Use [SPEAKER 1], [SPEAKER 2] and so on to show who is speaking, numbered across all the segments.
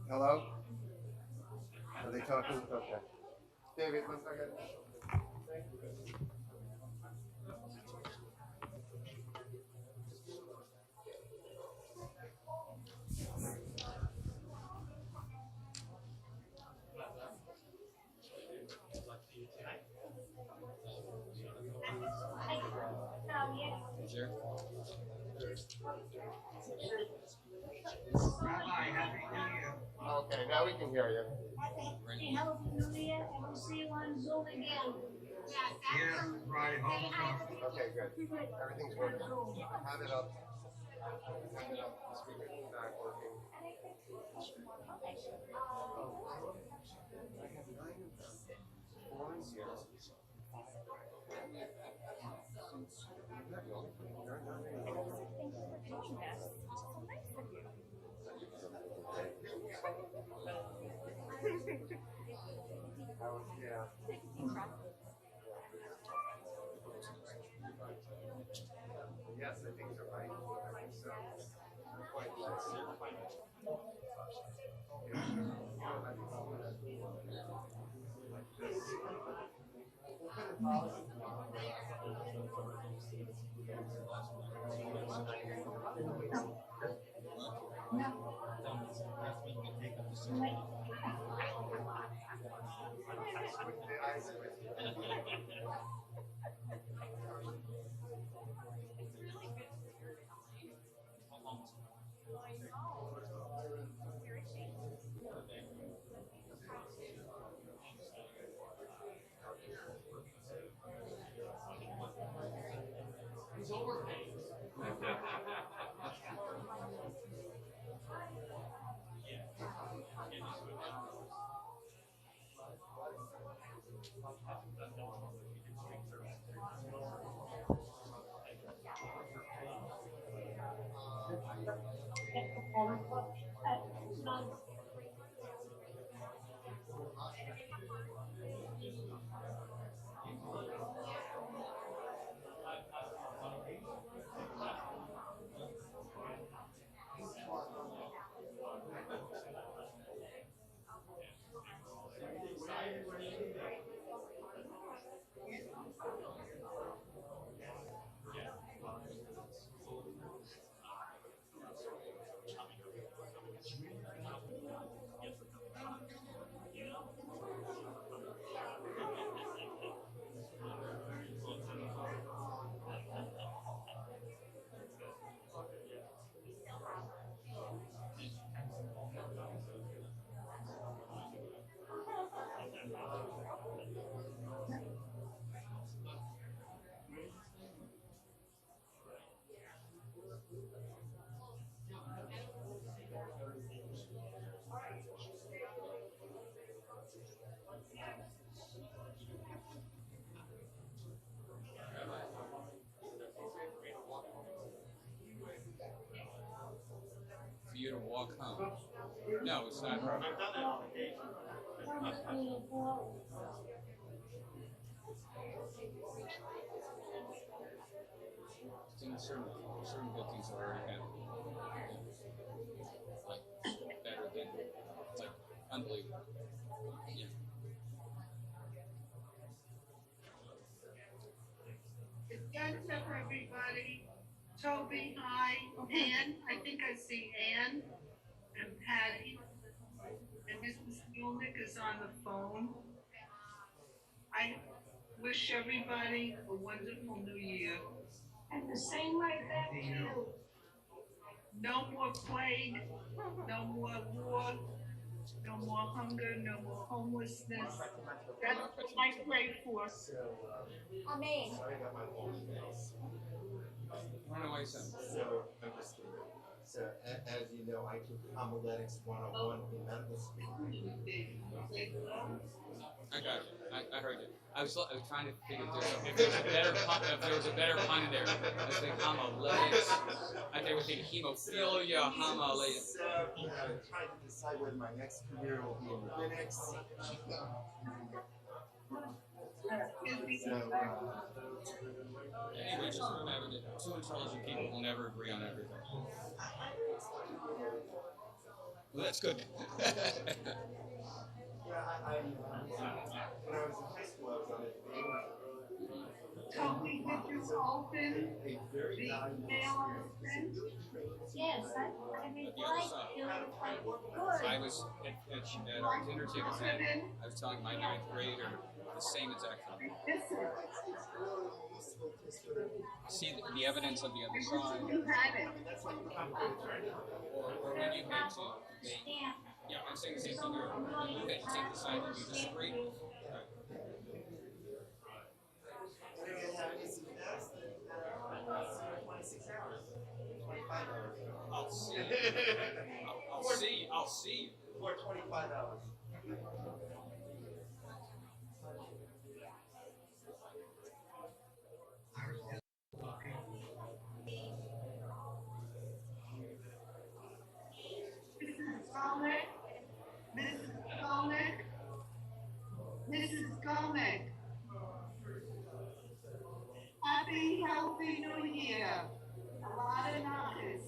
[SPEAKER 1] Hello? Are they talking? Okay. David, one second.
[SPEAKER 2] Sure.
[SPEAKER 3] Rabbi, Happy New Year.
[SPEAKER 1] Okay, now we can hear you.
[SPEAKER 4] Happy New Year, and we'll see you on Zoom again.
[SPEAKER 3] Yeah, right, hope so.
[SPEAKER 1] Okay, good. Everything's working. Have it up. Have it up. The speaker's in the back working. I have 9 of them. 4 in here. You're not the only one. You're not the only one.
[SPEAKER 4] Thank you for doing this. So nice of you.
[SPEAKER 1] Yeah.
[SPEAKER 4] Take a deep breath.
[SPEAKER 1] Yes, I think you're right. I think so. Quite
[SPEAKER 2] For you to walk home. No, it's not her. It's in certain bookings already have like better than like unbelievable. Yeah.
[SPEAKER 3] What's up, everybody? Toby, hi. Ann, I think I see Ann and Patty. And Mrs. Skolnick is on the phone. I wish everybody a wonderful new year.
[SPEAKER 4] And the same like that too.
[SPEAKER 3] No more plague, no more war, no more hunger, no more homelessness. That's what I pray for.
[SPEAKER 4] Amen.
[SPEAKER 1] Sorry about my phone emails.
[SPEAKER 2] Run away, son.
[SPEAKER 1] So, understood. So, as you know, I took homiletics 101 in medical school.
[SPEAKER 2] I got you. I heard you. I was trying to figure if there was a better pun in there. I was thinking homiletics. I think we were thinking hemophilia, homiletics.
[SPEAKER 1] So, trying to decide whether my next career will be in rabbinics.
[SPEAKER 2] Anyway, just remember that 2 intelligent people will never agree on everything. Well, that's good.
[SPEAKER 1] Yeah, when I was in high school, I was on a
[SPEAKER 3] Toby, did you open the email I sent?
[SPEAKER 4] Yes, I replied to it like, good.
[SPEAKER 2] I was at our dinner table tonight. I was telling my ninth grader the same exact thing.
[SPEAKER 3] Listen,
[SPEAKER 1] it's really useful just for them.
[SPEAKER 2] See the evidence of the other side,
[SPEAKER 3] you had it.
[SPEAKER 1] That's why you have to
[SPEAKER 2] or when you had to make.
[SPEAKER 4] Stamp.
[SPEAKER 2] Yeah, I'm saying the same thing here. You had to take the side that you disagree with. Right.
[SPEAKER 1] When you have easy fast, then 26 hours, 25 hours.
[SPEAKER 2] I'll see. I'll see.
[SPEAKER 1] Or 25 hours.
[SPEAKER 3] Mrs. Skolnick, Mrs. Skolnick. Happy, healthy New Year. A lot of knockers.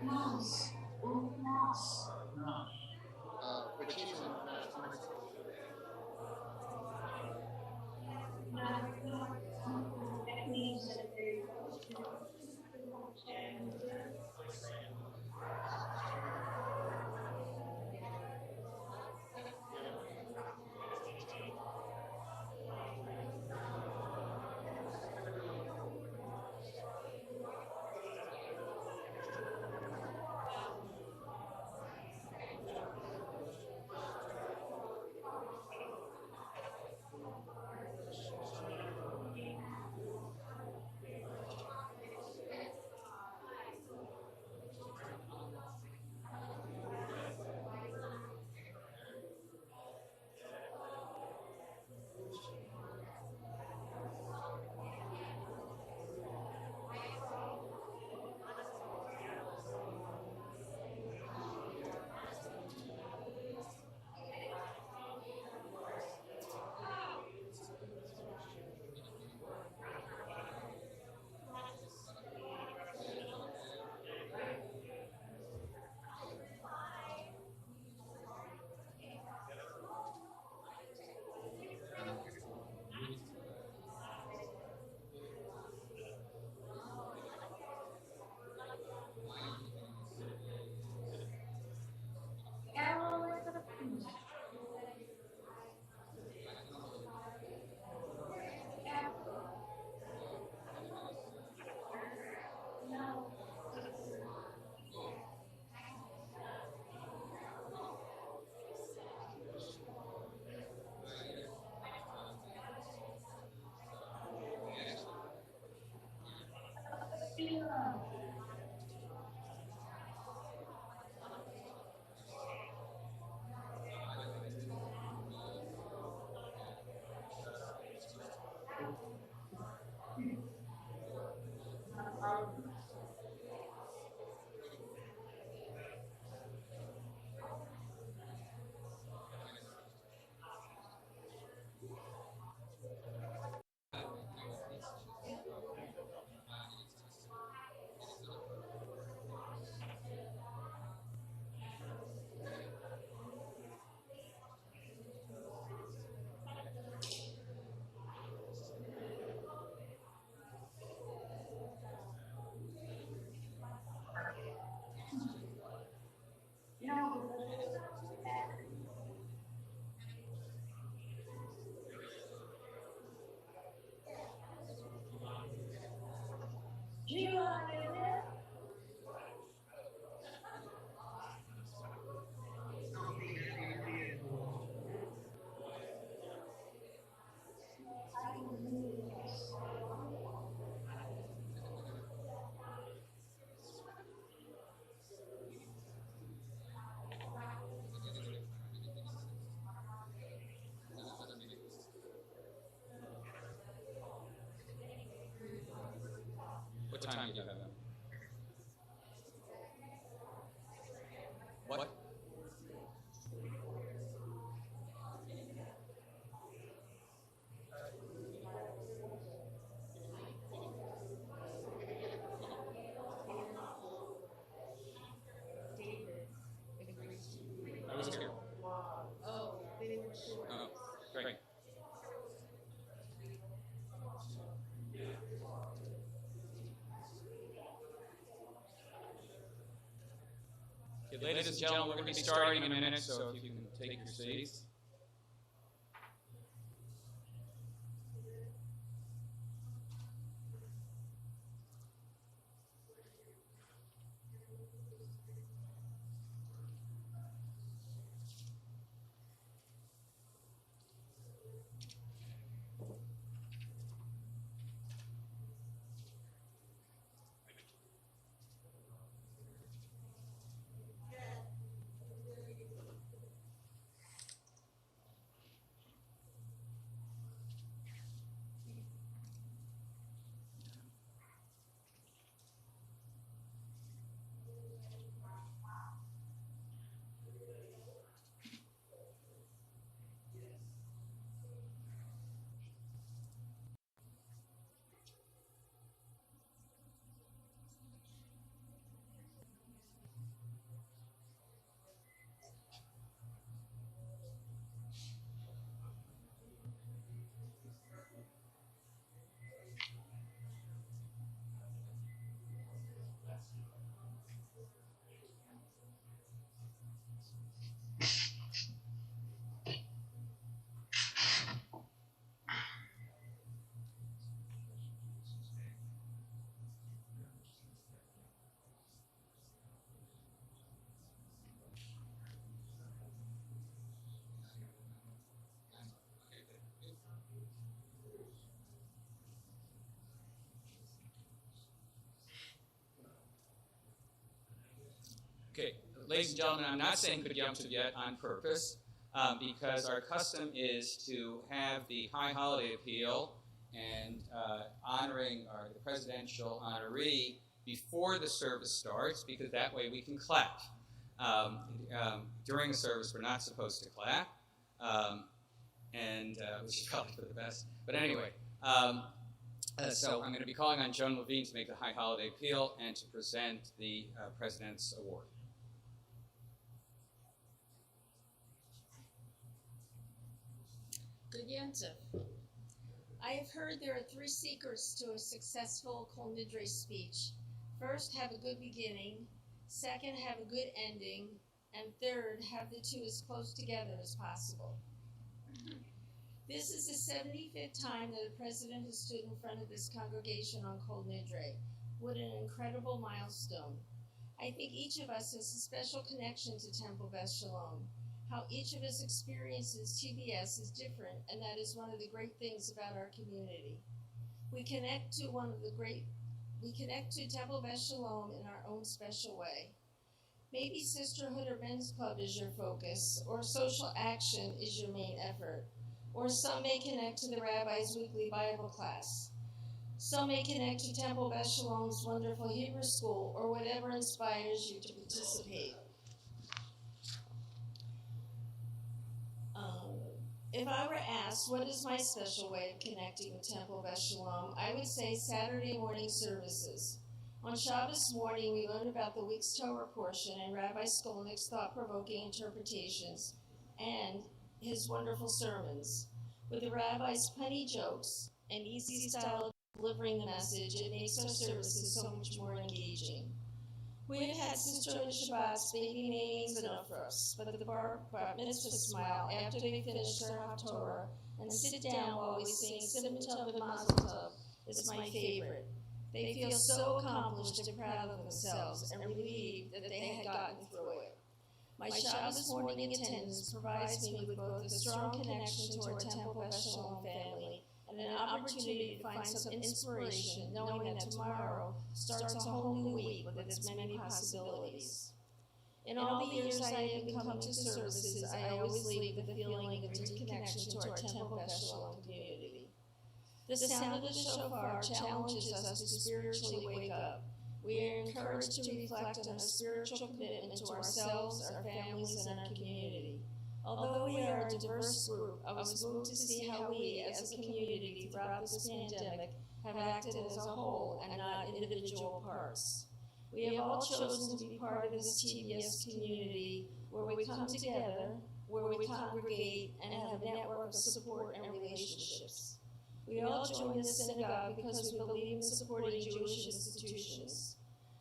[SPEAKER 4] Mouse. Oh, mouse.
[SPEAKER 1] Vacation to Mexico.
[SPEAKER 4] That means that they.
[SPEAKER 2] What time do you have them? What? I was here. Oh, great. Okay, ladies and gentlemen, we're going to be starting in a minute, so if you can take your seats. Okay, ladies and gentlemen, I'm not saying Good Yom Tov yet on purpose, because our custom is to have the high holiday appeal and honoring the presidential honoree before the service starts, because that way we can clap. During the service, we're not supposed to clap, which is probably for the best. But anyway, so I'm going to be calling on Joan Levine to make the high holiday appeal and to present the President's Award.
[SPEAKER 5] Good Yom Tov. I have heard there are 3 secrets to a successful Kol Nidre speech. First, have a good beginning. Second, have a good ending. And third, have the 2 as close together as possible. This is the 75th time that a president has stood in front of this congregation on Kol Nidre. What an incredible milestone. I think each of us has a special connection to Temple Beth Shalom. How each of us experiences TBS is different, and that is one of the great things about our community. We connect to one of the great we connect to Temple Beth Shalom in our own special way. Maybe sisterhood or men's club is your focus, or social action is your main effort, or some may connect to the rabbi's weekly Bible class. Some may connect to Temple Beth Shalom's wonderful Hebrew school, or whatever inspires you to participate. If I were asked, what is my special way of connecting with Temple Beth Shalom, I would say Saturday morning services. On Shabbos morning, we learn about the week's Torah portion and Rabbi Skolnick's thought-provoking interpretations and his wonderful sermons. With the rabbi's punny jokes and easy style of delivering the message, it makes our services so much more engaging. We have had sisterhood Shabbats, baby names, and ufros, but the bar mitzvah smile after they finish their Haftorah and sit down while we sing Simon Tov and Mazel Tov is my favorite. They feel so accomplished and proud of themselves and relieved that they had gotten through it. My Shabbos morning attendance provides me with both a strong connection to our Temple Beth Shalom family and an opportunity to find some inspiration, knowing that tomorrow starts a whole new week with its many possibilities. In all the years I have been coming to services, I always leave with the feeling of a deep connection to our Temple Beth Shalom community. The sound of the shofar challenges us to spiritually wake up. We are encouraged to reflect on our spiritual commitment to ourselves, our families, and our community. Although we are a diverse group, I was moved to see how we, as a community throughout this pandemic, have acted as a whole and not individual parts. We have all chosen to be part of this TBS community where we come together, where we congregate, and have a network of support and relationships. We all join the synagogue because we believe in supporting Jewish institutions.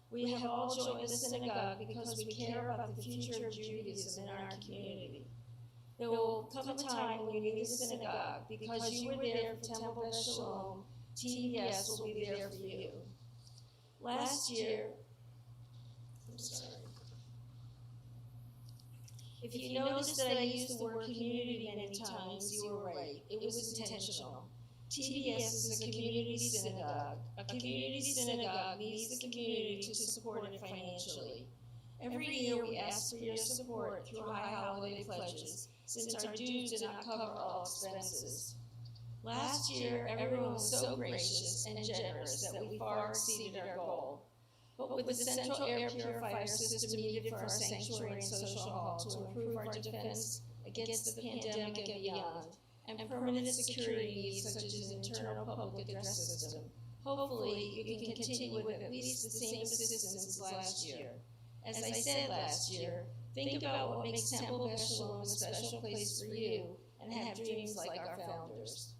[SPEAKER 5] We have all joined the synagogue because we care about the future of Judaism in our community. There will come a time when you need a synagogue because you were there for Temple Beth Shalom. TBS will be there for you. Last year, if you noticed that I used the word community many times, you were right. It was intentional. TBS is a community synagogue. A community synagogue needs the community to support it financially. Every year we ask for your support through high holiday pledges, since our dues do not cover all expenses. Last year, everyone was so gracious and generous that we far exceeded our goal. But with the central air purifier system needed for our sanctuary and social hall to improve our defense against the pandemic and beyond, and permanent security needs such as an internal public address system, hopefully you can continue with at least the same assistance as last year. As I said last year, think about what makes Temple Beth Shalom a special place for you and have dreams like our founders.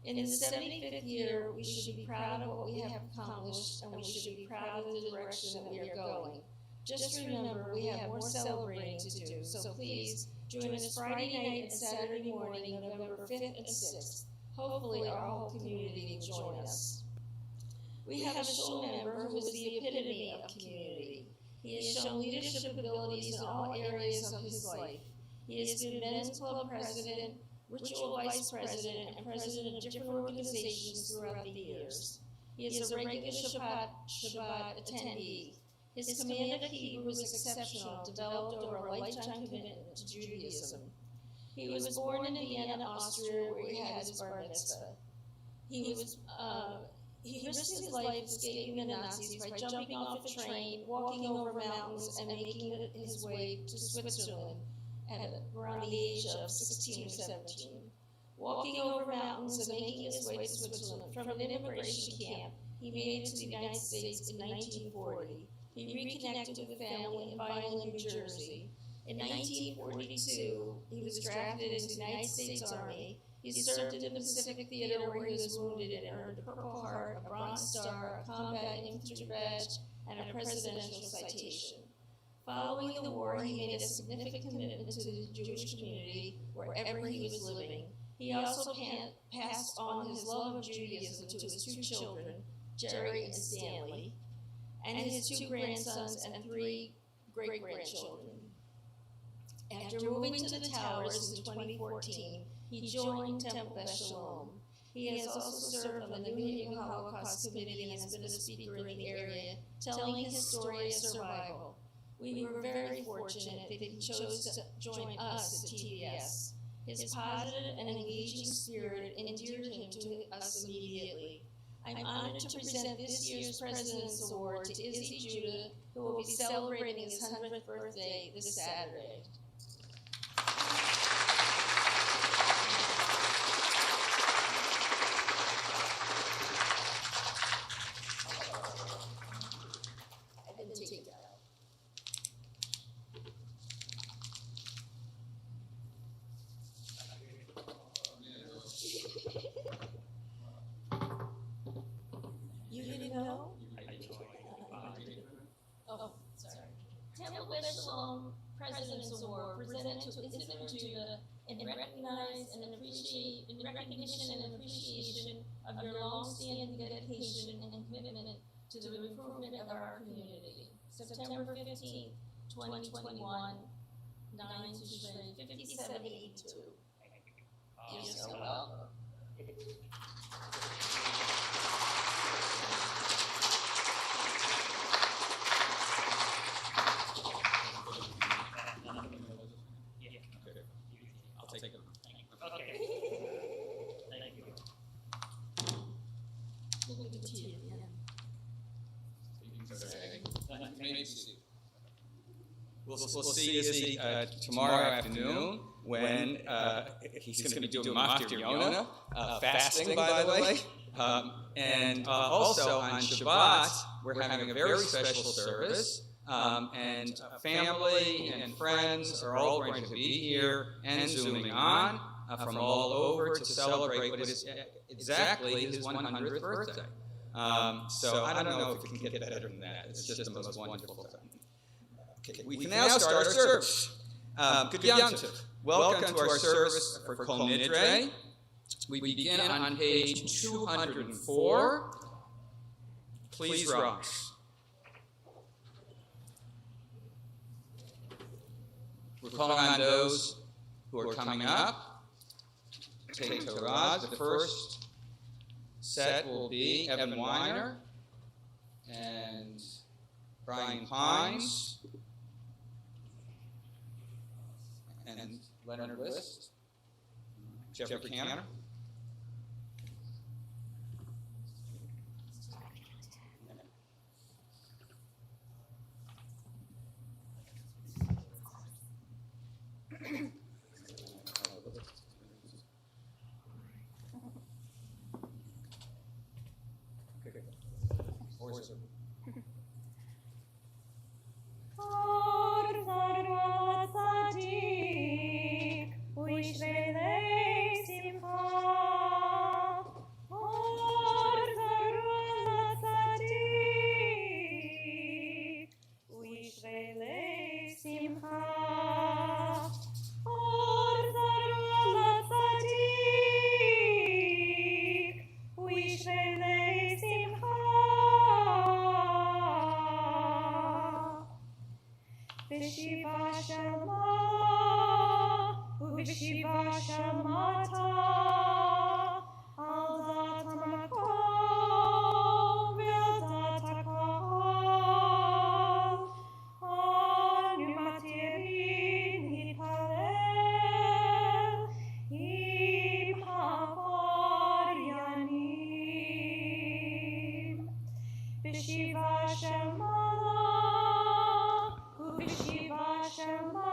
[SPEAKER 5] In the 75th year, we should be proud of what we have accomplished, and we should be proud of the direction that we are going. Just remember, we have more celebrating to do, so please join us Friday night and Saturday morning, November 5th and 6th. Hopefully, our whole community will join us. We have a shul member who is the epitome of community. He has shown leadership abilities in all areas of his life. He has been men's club president, ritual vice president, and president of different organizations throughout the years. He is a regular Shabbat attendee. His command of Hebrew was exceptional, developed over a lifetime commitment to Judaism. He was born in Vienna, Austria, where he had his bar mitzvah. He risked his life escaping the Nazis by jumping off a train, walking over mountains, and making his way to Switzerland at around the age of 16 or 17. Walking over mountains and making his way to Switzerland from an immigration camp, he made it to the United States in 1940. He reconnected with family in Vineland, New Jersey. In 1942, he was drafted into the United States Army. He served in the Pacific Theater where he was wounded and earned a Purple Heart, a Bronze Star, a Combat Infantry Badge, and a Presidential Citation. Following the war, he made a significant commitment to the Jewish community wherever he was living. He also passed on his love of Judaism to his two children, Jerry and Stanley, and his two grandsons and three great-grandchildren. After moving to the Towers in 2014, he joined Temple Beth Shalom. He has also served on the New Haven Holocaust Committee and has been a speaker in the area, telling his story of survival. We were very fortunate that he chose to join us at TVS. His positive and engaging spirit endeared him to us immediately. I'm honored to present this year's President's Award to Izzy Judah, who will be celebrating his 100th birthday this Saturday. I didn't take that out. You didn't know? Oh, sorry. Temple West Shalom President's Award presented to Israel Judah in recognition and appreciation of your long-standing dedication and commitment to the improvement of our community. September 15th, 2021, 9 Tishrei 5782. You're so welcome.
[SPEAKER 2] I'll take it.
[SPEAKER 6] Okay. Thank you.
[SPEAKER 5] We'll give it to you.
[SPEAKER 2] We'll see Izzy tomorrow afternoon when he's going to be doing Maftir Yonah, fasting, by the way. And also on Shabbat, we're having a very special service. And family and friends are all going to be here and zooming on from all over to celebrate what is exactly his 100th birthday. So I don't know if it can get better than that. It's just the most wonderful thing. Okay, we can now start our service. Good Yom Tov. Welcome to our service for Kol Nidre. We begin on page 204. Please rise. We're calling on those who are coming up. Take Torah. The first set will be Evan Weiner and Brian Pines and Leonard List, Jeffrey Canner.
[SPEAKER 7] Shema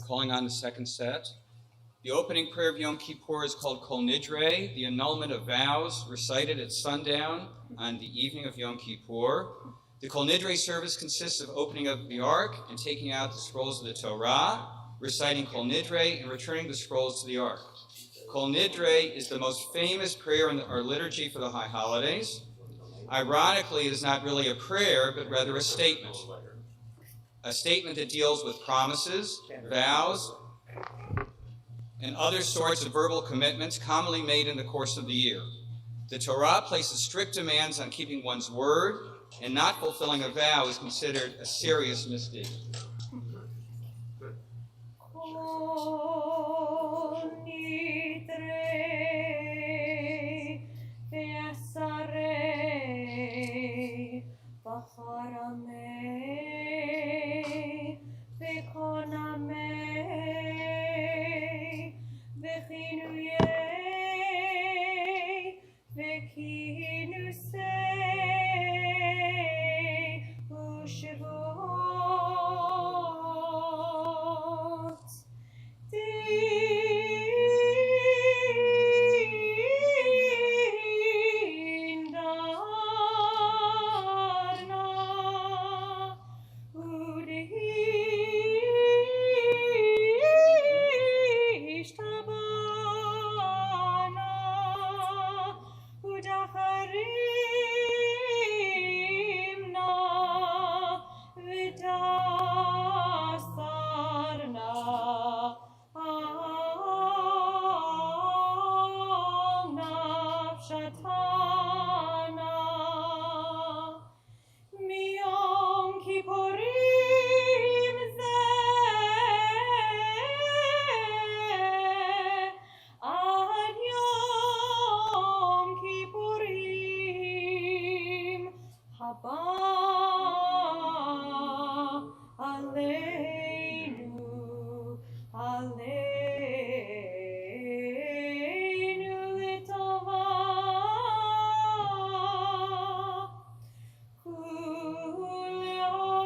[SPEAKER 2] calling on the second set. The opening prayer of Yom Kippur is called Kol Nidre, the annulment of vows, recited at sundown on the evening of Yom Kippur. The Kol Nidre service consists of opening up the ark and taking out the scrolls of the Torah, reciting Kol Nidre, and returning the scrolls to the ark. Kol Nidre is the most famous prayer in our liturgy for the high holidays. Ironically, it is not really a prayer, but rather a statement that deals with promises, vows, and other sorts of verbal commitments commonly made in the course of the year. The Torah places strict demands on keeping one's word, and not fulfilling a vow is considered a serious misdeed.
[SPEAKER 4] Kol Nidre ve'asarei v'charamei ve'konamei ve'chinuyei ve'kinusei u'shivot din darna udishtabana udacharimna vidasarna nafshatana miyom kippurim ad yom kippurim haba aleinu litova kul yom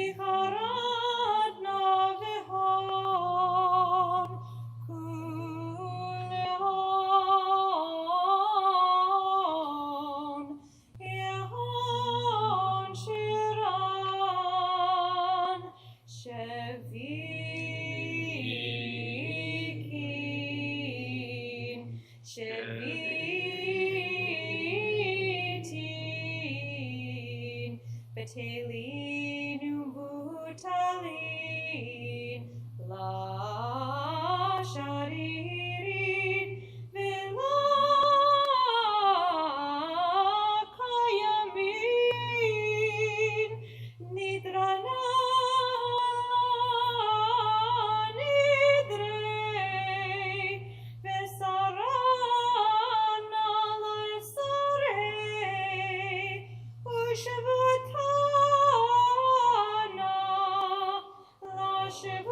[SPEAKER 4] icharadna v'hom kul yom yehon shiran shevitin betelin u'butalin la sharirin v'la kayamin nidrana nidre vesarana lesarei u'shivutana lashivut.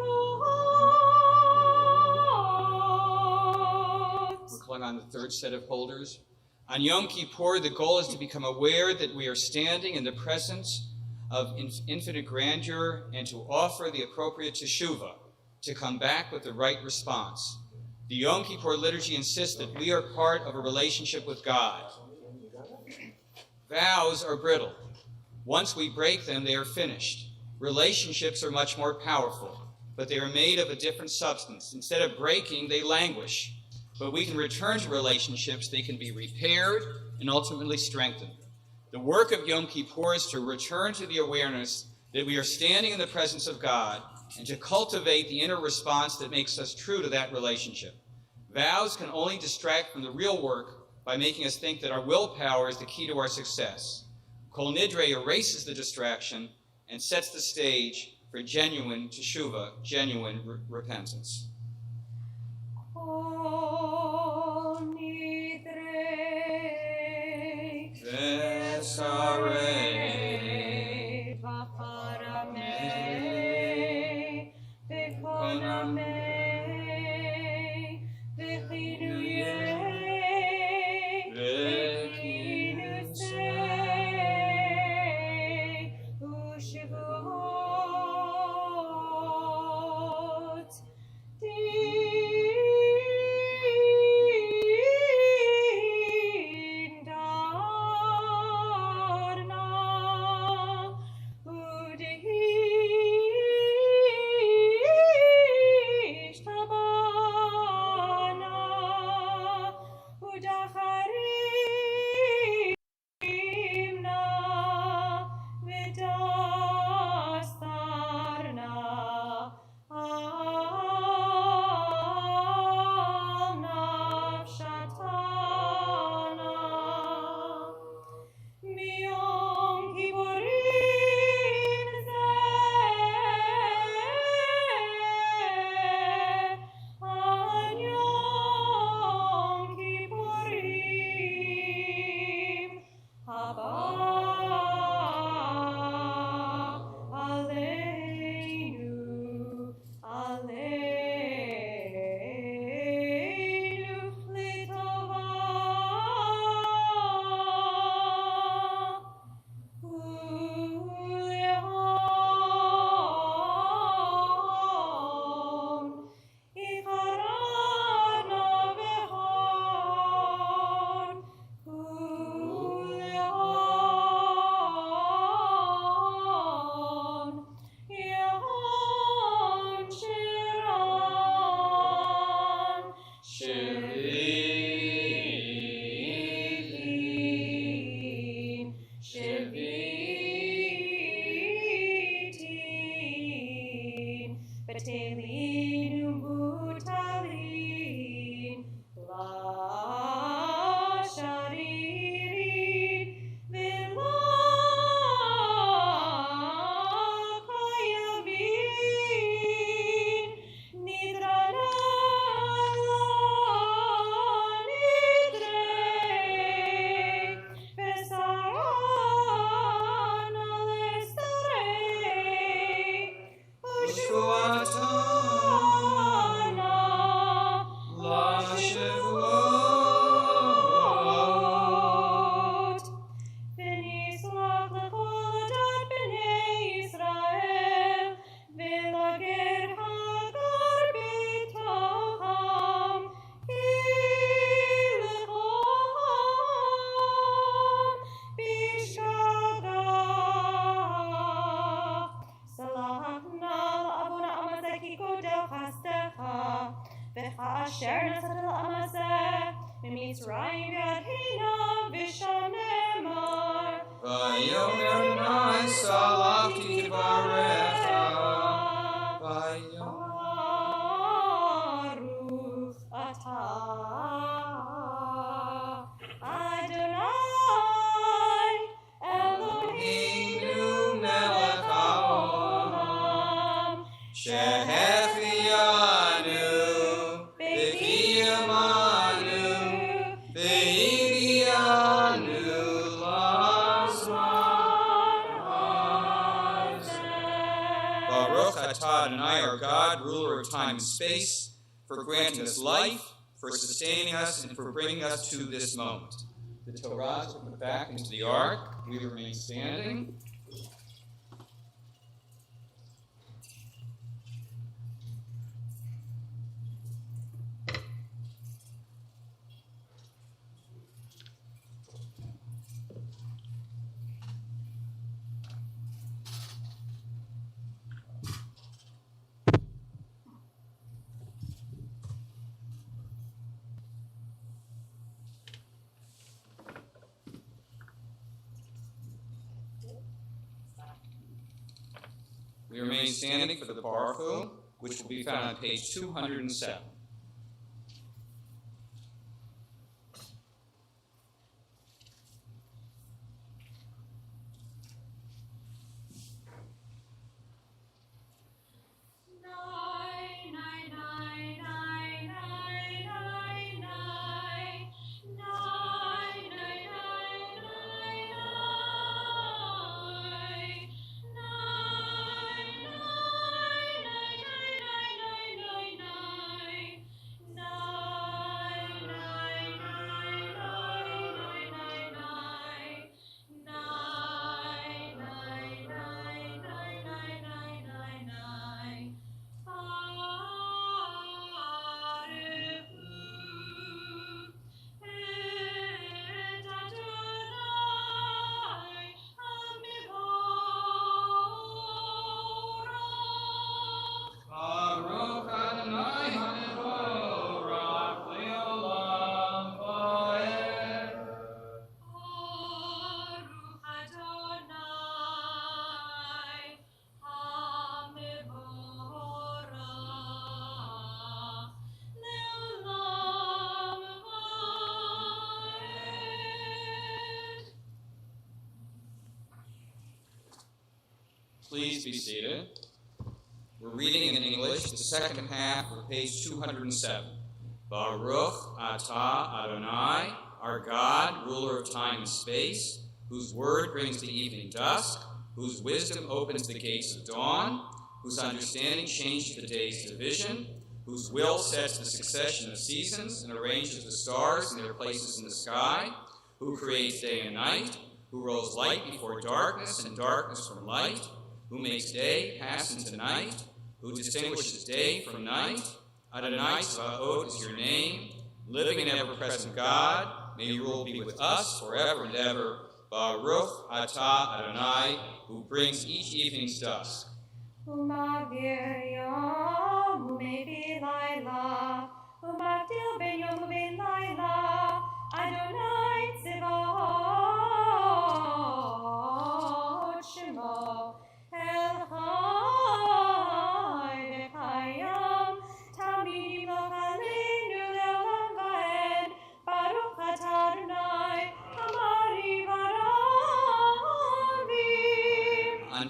[SPEAKER 2] We're calling on the third set of holders. On Yom Kippur, the goal is to become aware that we are standing in the presence of infinite grandeur and to offer the appropriate teshuvah, to come back with the right response. The Yom Kippur liturgy insists that we are part of a relationship with God. Vows are brittle. Once we break them, they are finished. Relationships are much more powerful, but they are made of a different substance. Instead of breaking, they languish. But we can return to relationships, they can be repaired and ultimately strengthened. The work of Yom Kippur is to return to the awareness that we are standing in the presence of God and to cultivate the inner response that makes us true to that relationship. Vows can only distract from the real work by making us think that our willpower is the key to our success. Kol Nidre erases the distraction and sets the stage for genuine teshuvah, genuine repentance.
[SPEAKER 4] Kol Nidre
[SPEAKER 2] Vesarei
[SPEAKER 4] v'charamei v'konamei v'chinuyei v'kinusei u'shivut
[SPEAKER 7] Betelin ubutalin, la sharirin, vila kayamin, nidrana nidre, vesarana lestare, Ushuatana
[SPEAKER 2] La Shavuot.
[SPEAKER 7] V'nislach l'chol adat b'nei Yisrael, v'lager hagar b'tocham, hilchom b'shagach. Salachna l'avon ha'amazeh ki kodel chastecha, v'cha'asher nasat l'amazeh, v'mitzrayim v'yadhina v'sham ne'emar.
[SPEAKER 2] Vayomer Adonai salachti kvarecha. Vayomer
[SPEAKER 7] Baruch atah Adonai Eloheinu melech haolam
[SPEAKER 2] Shehechianu v'kiyamanu v'higianu lazman hazeh. Baruch atah Adonai, our God, ruler of time and space, for granting us life, for sustaining us, and for bringing us to this moment. The Torah is put back into the ark. We remain standing. We remain standing for the Baruch, which will be found on page 207. Please be seated. We're reading in English the second half of page 207. Baruch atah Adonai, our God, ruler of time and space, whose word brings the evening dusk, whose wisdom opens the gates of dawn, whose understanding changes the day's division, whose will sets the succession of seasons and arranges the stars in their places in the sky, who creates day and night, who rolls light before darkness and darkness from light, who makes day pass into night, who distinguishes day from night. Adonai Tzvaot is your name, living and ever-present God. May your rule be with us forever and ever. Baruch atah Adonai, who brings each evening's dusk.
[SPEAKER 7] Umavir yom umevi laila, umavdil ben yom uben laila, Adonai Tzvaot Shemo, El Chai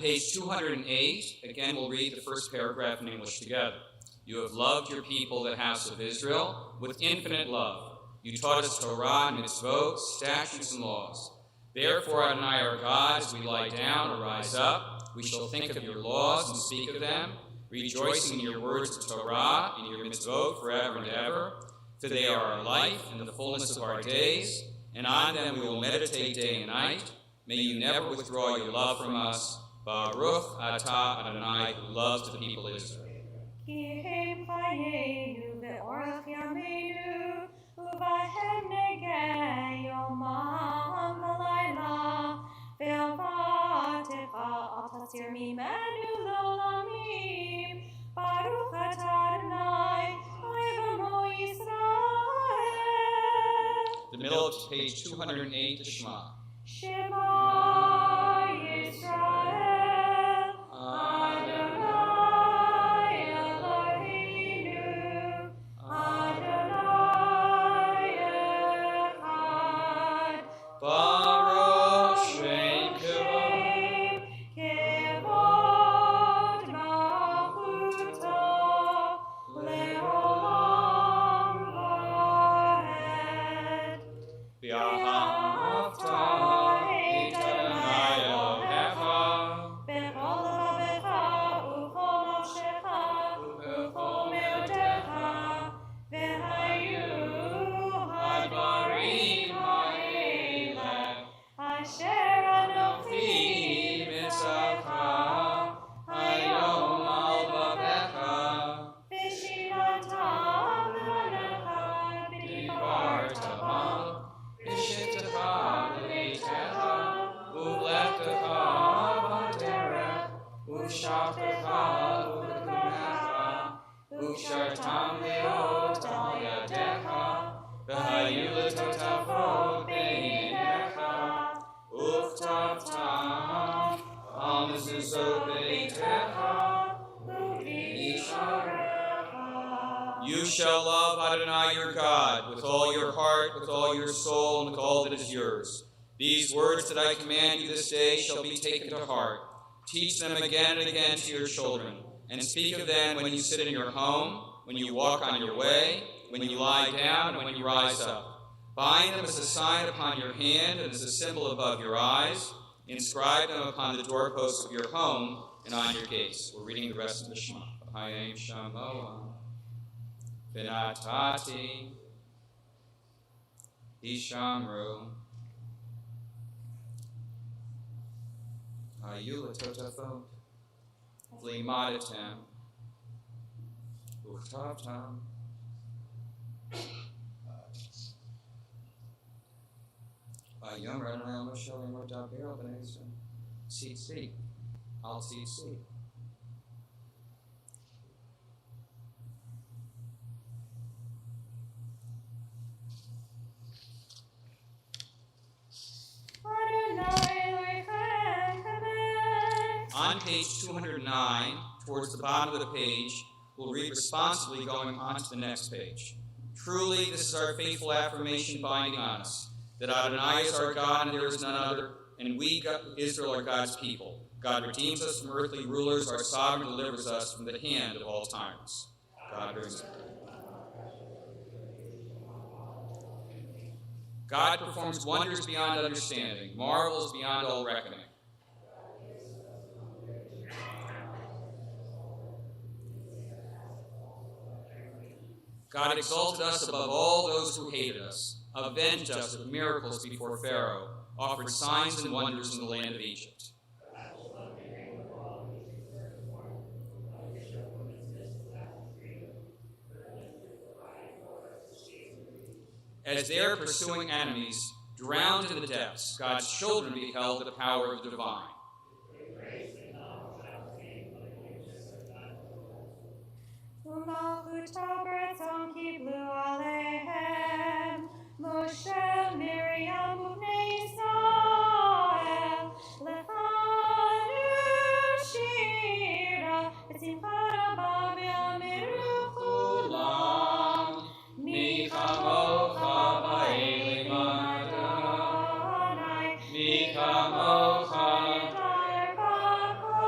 [SPEAKER 2] page 208, again we'll read the first paragraph in English together. You have loved your people, the house of Israel, with infinite love. You taught us Torah and mitzvot, statutes and laws. Therefore, Adonai our God, as we lie down or rise up, we shall think of your laws and speak of them, rejoicing in your words of Torah and your mitzvot forever and ever, for they are our life and the fullness of our days, and on them we will meditate day and night. May you never withdraw your love from us. Baruch atah Adonai, who loves the people of Israel.
[SPEAKER 7] כי הם חיינו ואורך ימינו, ובהם נגע יומם ולילה, ואהבתך אל תסיר ממנו לעולמים. ברוך אתה אדוני, אוהב עמו ישראל.
[SPEAKER 2] The middle of page 208, the Shema.
[SPEAKER 7] Shema Yisrael, Adonai Eloheinu, Adonai Echad.
[SPEAKER 2] Baruch Shem Kivod.
[SPEAKER 7] Kevod Malchuto, Leolam Vaed.
[SPEAKER 2] V'ahavta et Adonai Elohecha,
[SPEAKER 7] בכל לבבך ובכל נפשך ובכל מאודך, והיו הדברים האלה אשר אנוכי מצווך היום על לבבך, ושיננתם לבניך ודיברת בם,
[SPEAKER 2] ושבתך בביתך, ובלכתך בדרך, ושבתך ובקומך, וקשרתם מאוד על ידיך, והיו לטוטפות בעיניך, וכתבתם על מזוזות ביתך, ובשעריך. You shall love Adonai your God with all your heart, with all your soul, and with all that is yours. These words that I command you this day shall be taken to heart. Teach them again and again to your children, and speak of them when you sit in your home, when you walk on your way, when you lie down, and when you rise up. Bind them as a sign upon your hand and as a symbol above your eyes. Inscribe them upon the doorposts of your home and on your gates. We're reading the rest of the Shema. Hayim Shamoah. V'natati Ishamru Hayu Latotafot V'limadatem Uchtavtam V'yom Radonai Moshe Lemor Daber B'nei Yisrael Tzitzi Al Tzitzi. On page 209, towards the bottom of the page, we'll read responsibly going on to the next page. Truly, this is our faithful affirmation binding on us, that Adonai is our God and there is none other, and we, Israel, are God's people. God redeems us from earthly rulers, our sovereign delivers us from the hand of all tyrants. God brings God performs wonders beyond understanding, marvels beyond all reckoning. God exalted us above all those who hated us, avenged us with miracles before Pharaoh, offered signs and wonders in the land of Egypt. As their pursuing enemies drowned in the depths, God's children beheld the power of the divine.
[SPEAKER 7] Moshe, Miriam, Ubnei Yisrael, Lechanu Shira, B'simcha Rabba v'yamiru kulam, Mi chamocha ba'elim Adonai, Mi chamocha b'dar b'kol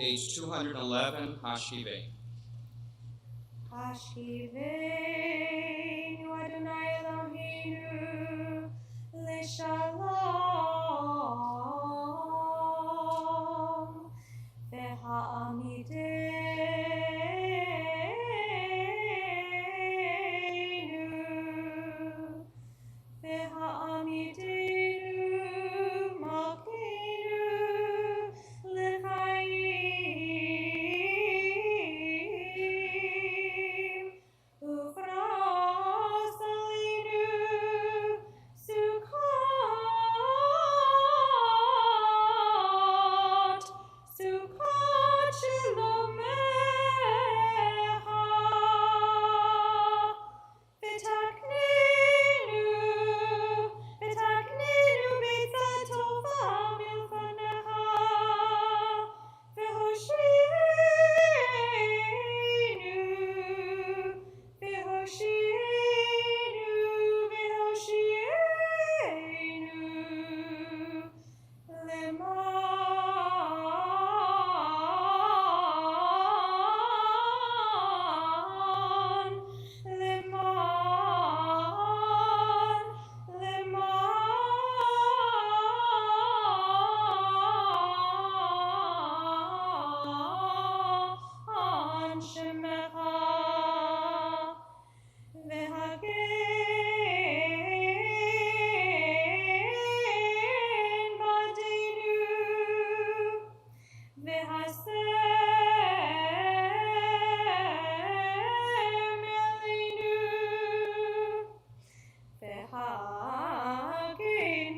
[SPEAKER 2] Page 211, Hashkivein.
[SPEAKER 7] Hashkiveinu Adonai Eloheinu l'shalom v'ha'amideinu malkeinu l'chaim ufras aleinu Sukkot shalomecha v'taknenu beitzah tova milfanecha v'hoshienu Leman shemecha v'hagen b'adeinu v'hasem aleinu v'hagen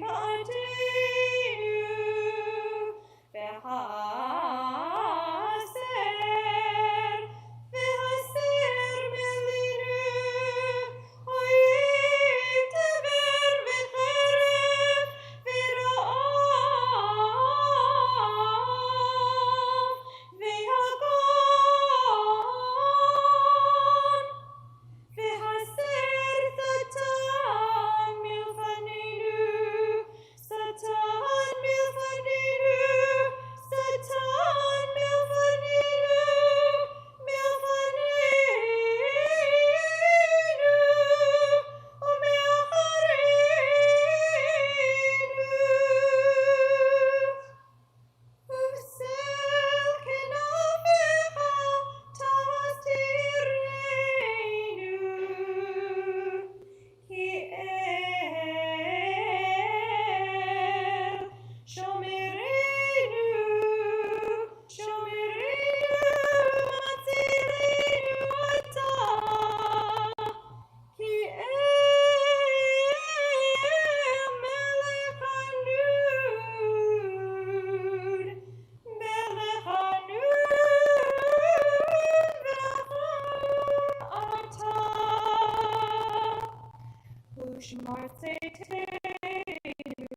[SPEAKER 7] b'adeinu v'haser aleinu oyed tever v'cheref v'ra'av v'yagon v'haser satan milfanenu satan milfanenu satan milfanenu milfanenu u'me'achareinu Uvsel kenafecha tastirenu, ki el shomerenu, matzilenu atah. Ki melech hanud, v'racham atah. U'shmar tzeiteinu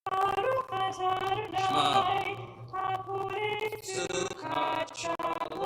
[SPEAKER 7] Baruch atah Adonai, ha'porech sukat shalom.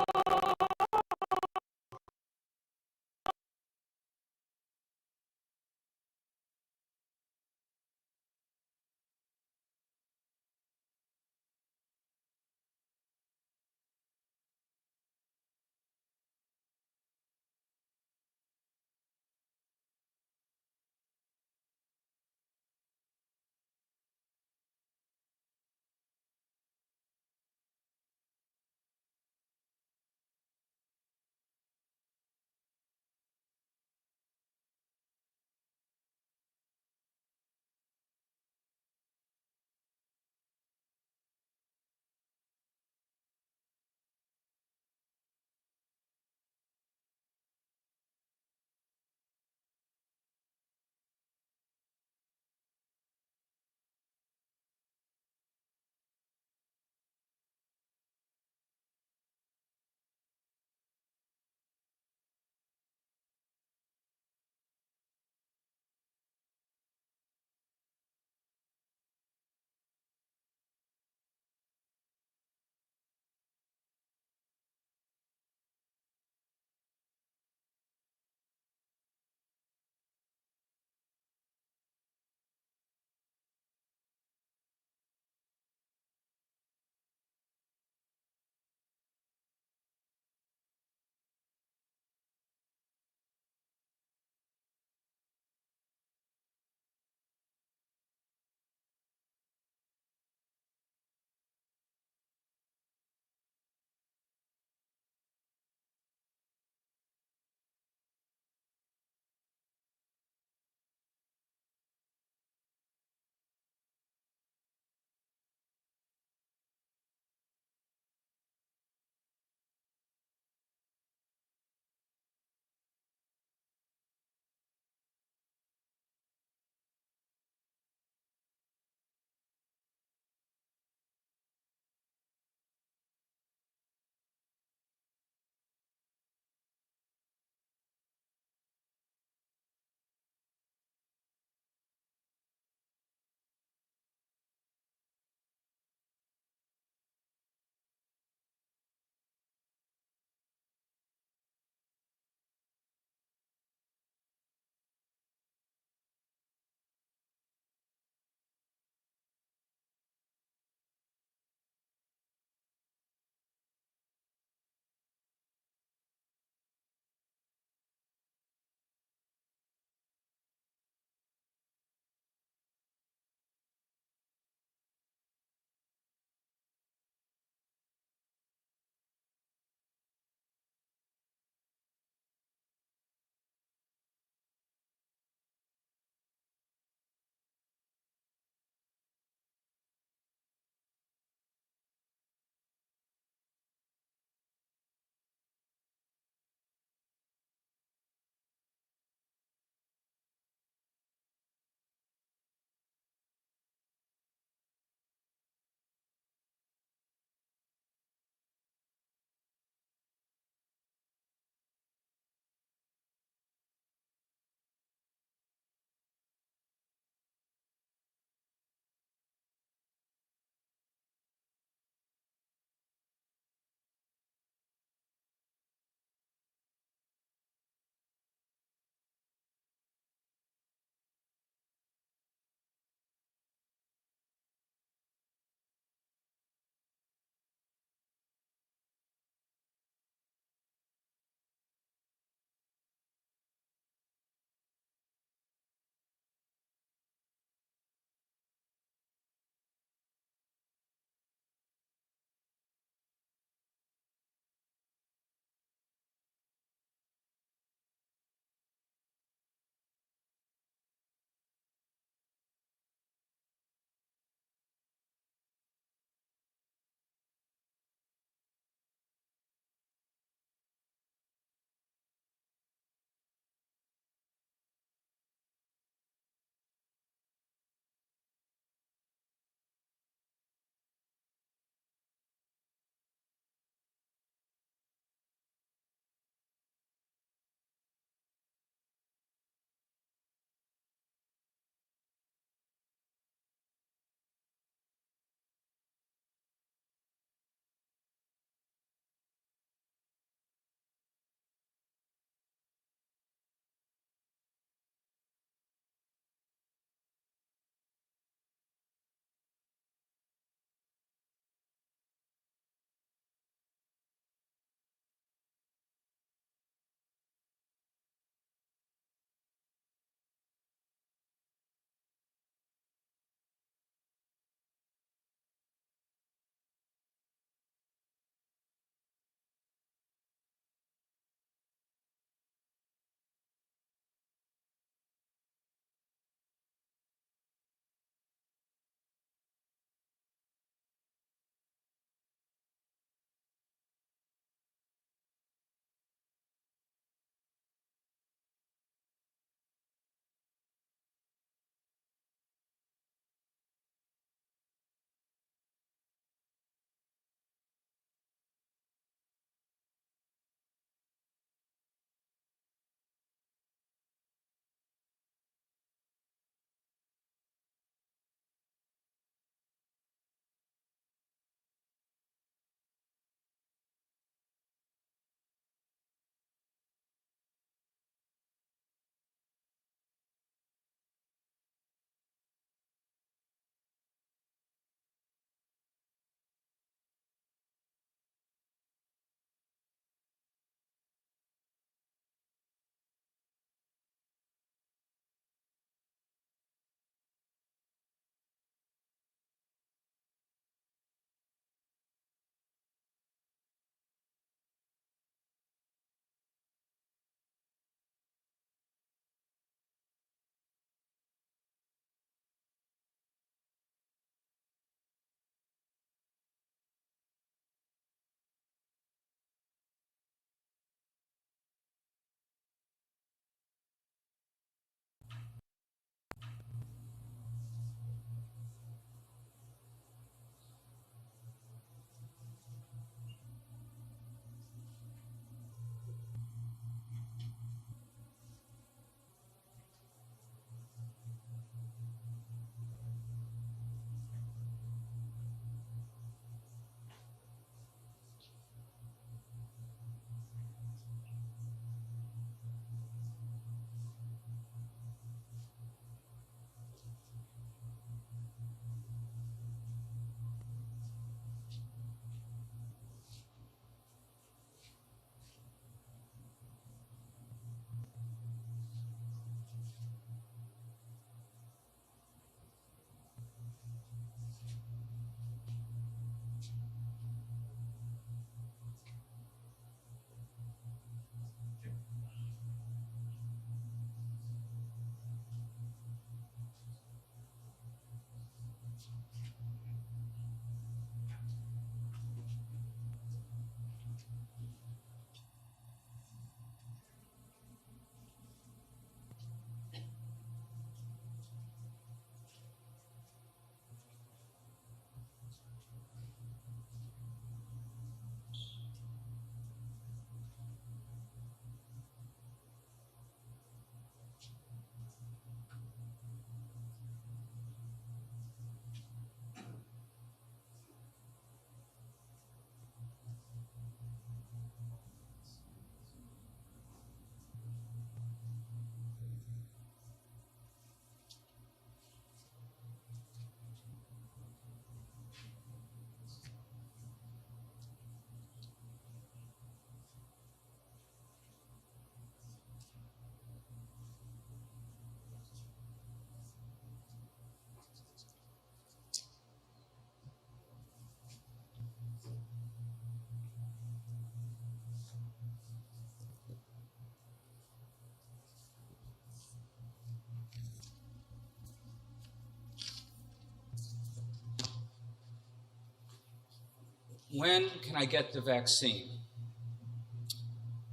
[SPEAKER 2] When can I get the vaccine?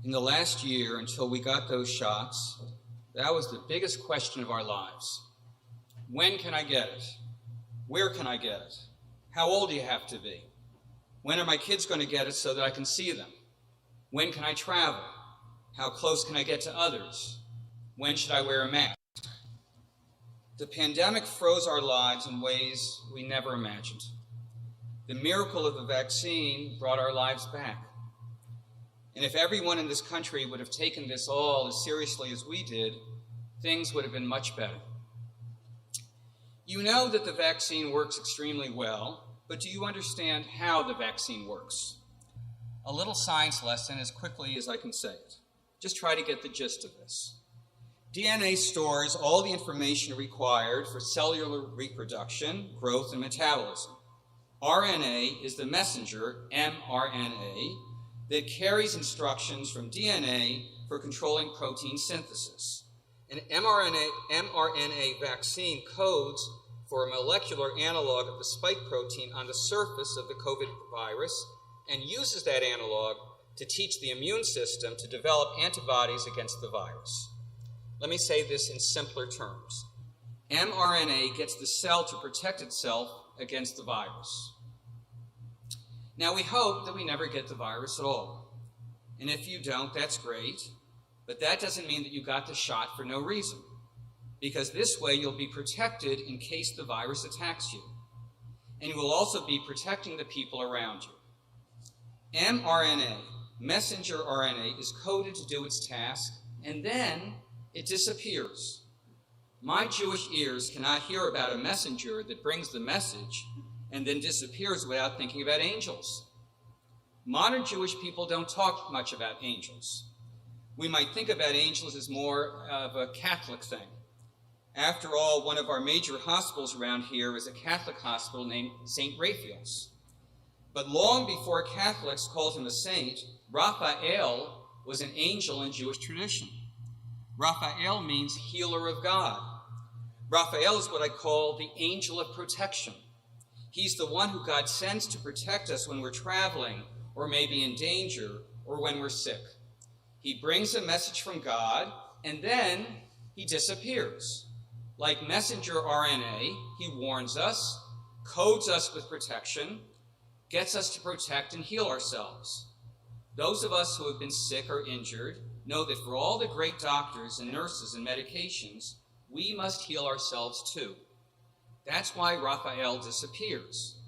[SPEAKER 2] In the last year, until we got those shots, that was the biggest question of our lives. When can I get it? Where can I get it? How old do you have to be? When are my kids going to get it so that I can see them? When can I travel? How close can I get to others? When should I wear a mask? The pandemic froze our lives in ways we never imagined. The miracle of the vaccine brought our lives back. And if everyone in this country would have taken this all as seriously as we did, things would have been much better. You know that the vaccine works extremely well, but do you understand how the vaccine works? A little science lesson as quickly as I can say it. Just try to get the gist of this. DNA stores all the information required for cellular reproduction, growth, and metabolism. RNA is the messenger, mRNA, that carries instructions from DNA for controlling protein synthesis. An mRNA vaccine codes for a molecular analog of the spike protein on the surface of the COVID virus and uses that analog to teach the immune system to develop antibodies against the virus. Let me say this in simpler terms. mRNA gets the cell to protect itself against the virus. Now, we hope that we never get the virus at all. And if you don't, that's great. But that doesn't mean that you got the shot for no reason. Because this way you'll be protected in case the virus attacks you. And you will also be protecting the people around you. mRNA, messenger RNA, is coded to do its task, and then it disappears. My Jewish ears cannot hear about a messenger that brings the message and then disappears without thinking about angels. Modern Jewish people don't talk much about angels. We might think about angels as more of a Catholic thing. After all, one of our major hospitals around here is a Catholic hospital named St. Raphael's. But long before Catholics called him a saint, Raphael was an angel in Jewish tradition. Raphael means healer of God. Raphael is what I call the angel of protection. He's the one who God sends to protect us when we're traveling or maybe in danger or when we're sick. He brings a message from God and then he disappears. Like messenger RNA, he warns us, codes us with protection, gets us to protect and heal ourselves. Those of us who have been sick or injured know that for all the great doctors and nurses and medications, we must heal ourselves too. That's why Raphael disappears.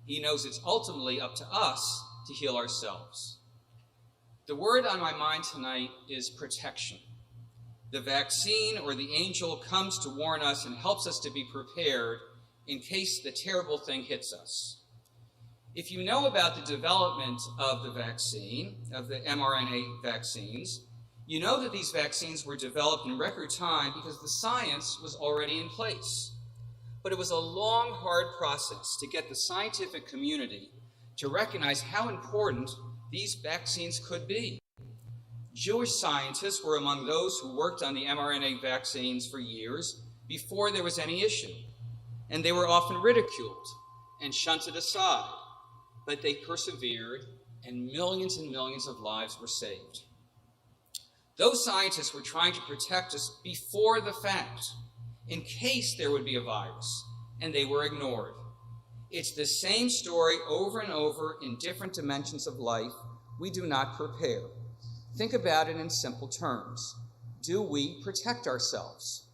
[SPEAKER 2] He knows it's ultimately up to us to heal ourselves. The word on my mind tonight is protection. The vaccine or the angel comes to warn us and helps us to be prepared in case the terrible thing hits us. If you know about the development of the vaccine, of the mRNA vaccines, you know that these vaccines were developed in record time because the science was already in place. But it was a long, hard process to get the scientific community to recognize how important these vaccines could be. Jewish scientists were among those who worked on the mRNA vaccines for years before there was any issue. And they were often ridiculed and shunted aside. But they persevered, and millions of lives were saved. Those scientists were trying to protect us before the fact, in case there would be a virus, and they were ignored. It's the same story over and over in different dimensions of life. We do not prepare. Think about it in simple terms. Do we protect ourselves?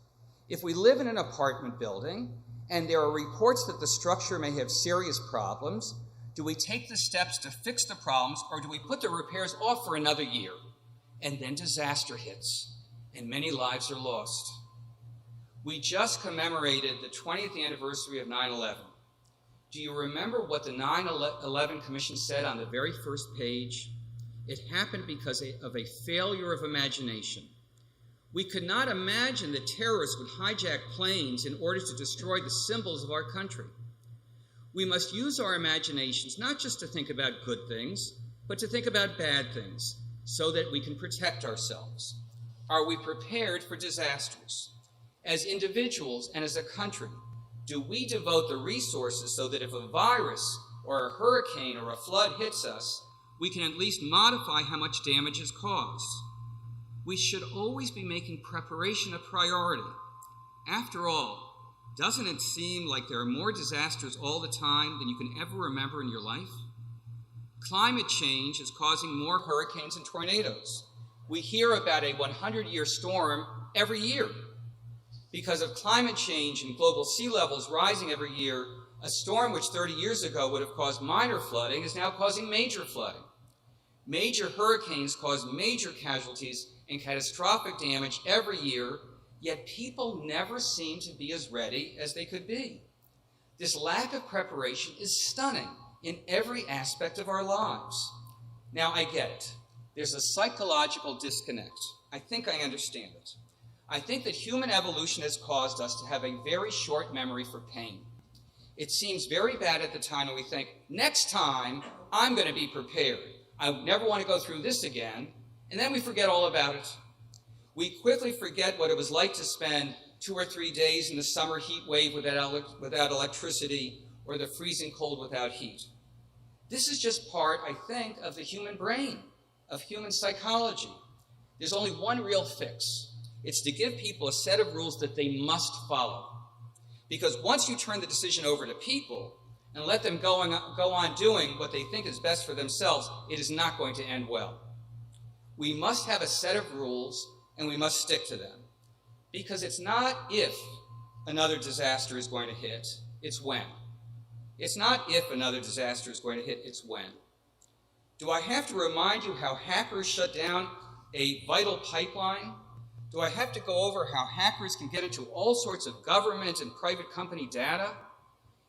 [SPEAKER 2] If we live in an apartment building, and there are reports that the structure may have serious problems, do we take the steps to fix the problems, or do we put the repairs off for another year? And then disaster hits, and many lives are lost. We just commemorated the 20th anniversary of 9/11. Do you remember what the 9/11 Commission said on the very first page? It happened because of a failure of imagination. We could not imagine that terrorists would hijack planes in order to destroy the symbols of our country. We must use our imaginations not just to think about good things, but to think about bad things so that we can protect ourselves. Are we prepared for disasters? As individuals and as a country, do we devote the resources so that if a virus or a hurricane or a flood hits us, we can at least modify how much damage is caused. We should always be making preparation a priority. After all, doesn't it seem like there are more disasters all the time than you can ever remember in your life? Climate change is causing more hurricanes and tornadoes. We hear about a 100-year storm every year. Because of climate change and global sea levels rising every year, a storm which 30 years ago would have caused minor flooding is now causing major flooding. Major hurricanes cause major casualties and catastrophic damage every year, yet people never seem to be as ready as they could be. This lack of preparation is stunning in every aspect of our lives. Now, I get it. There's a psychological disconnect. I think I understand it. I think that human evolution has caused us to have a very short memory for pain. It seems very bad at the time when we think, next time, I'm going to be prepared. I never want to go through this again. And then we forget all about it. We quickly forget what it was like to spend 2 or 3 days in the summer heat wave without electricity or the freezing cold without heat. This is just part, I think, of the human brain, of human psychology. There's only one real fix. It's to give people a set of rules that they must follow. Because once you turn the decision over to people and let them go on doing what they think is best for themselves, it is not going to end well. We must have a set of rules, and we must stick to them. Because it's not if another disaster is going to hit, it's when. It's not if another disaster is going to hit, it's when. Do I have to remind you how hackers shut down a vital pipeline? Do I have to go over how hackers can get into all sorts of government and private company data?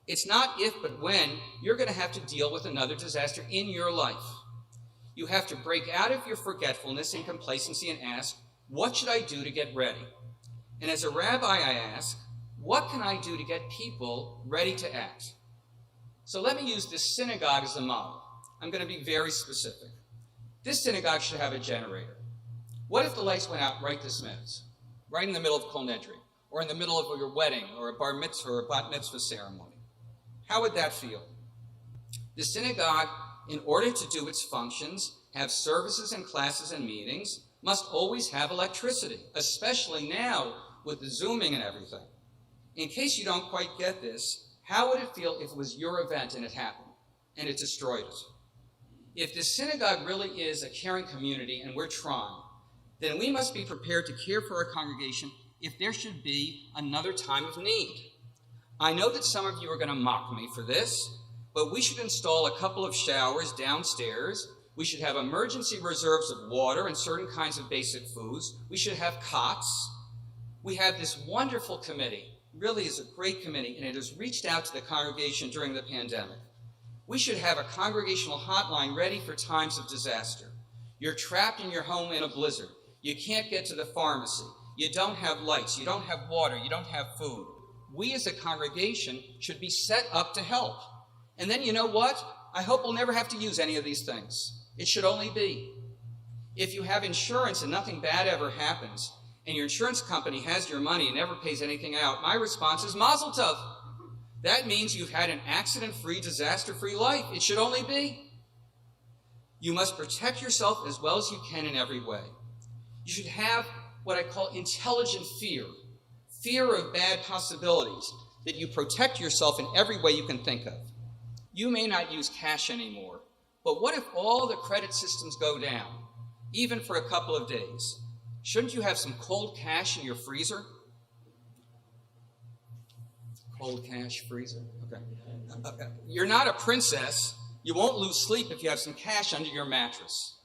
[SPEAKER 2] It's not if, but when you're going to have to deal with another disaster in your life. You have to break out of your forgetfulness and complacency and ask, what should I do to get ready? And as a rabbi, I ask, what can I do to get people ready to act? So let me use this synagogue as a model. I'm going to be very specific. This synagogue should have a generator. What if the lights went out right this minute, right in the middle of Kol Nidre, or in the middle of your wedding, or a bar mitzvah or a bat mitzvah ceremony? How would that feel? The synagogue, in order to do its functions, have services and classes and meetings, must always have electricity, especially now with the Zooming and everything. In case you don't quite get this, how would it feel if it was your event and it happened, and it destroyed it? If the synagogue really is a caring community and we're trying, then we must be prepared to care for our congregation if there should be another time of need. I know that some of you are going to mock me for this, but we should install a couple of showers downstairs. We should have emergency reserves of water and certain kinds of basic foods. We should have cots. We have this wonderful committee, really is a great committee, and it has reached out to the congregation during the pandemic. We should have a congregational hotline ready for times of disaster. You're trapped in your home in a blizzard. You can't get to the pharmacy. You don't have lights. You don't have water. You don't have food. We as a congregation should be set up to help. And then you know what? I hope we'll never have to use any of these things. It should only be. If you have insurance and nothing bad ever happens, and your insurance company has your money and never pays anything out, my response is Mazel Tov. That means you've had an accident-free, disaster-free life. It should only be. You must protect yourself as well as you can in every way. You should have what I call intelligent fear, fear of bad possibilities, that you protect yourself in every way you can think of. You may not use cash anymore, but what if all the credit systems go down, even for a couple of days? Shouldn't you have some cold cash in your freezer? Cold cash freezer? Okay. You're not a princess. You won't lose sleep if you have some cash under your mattress.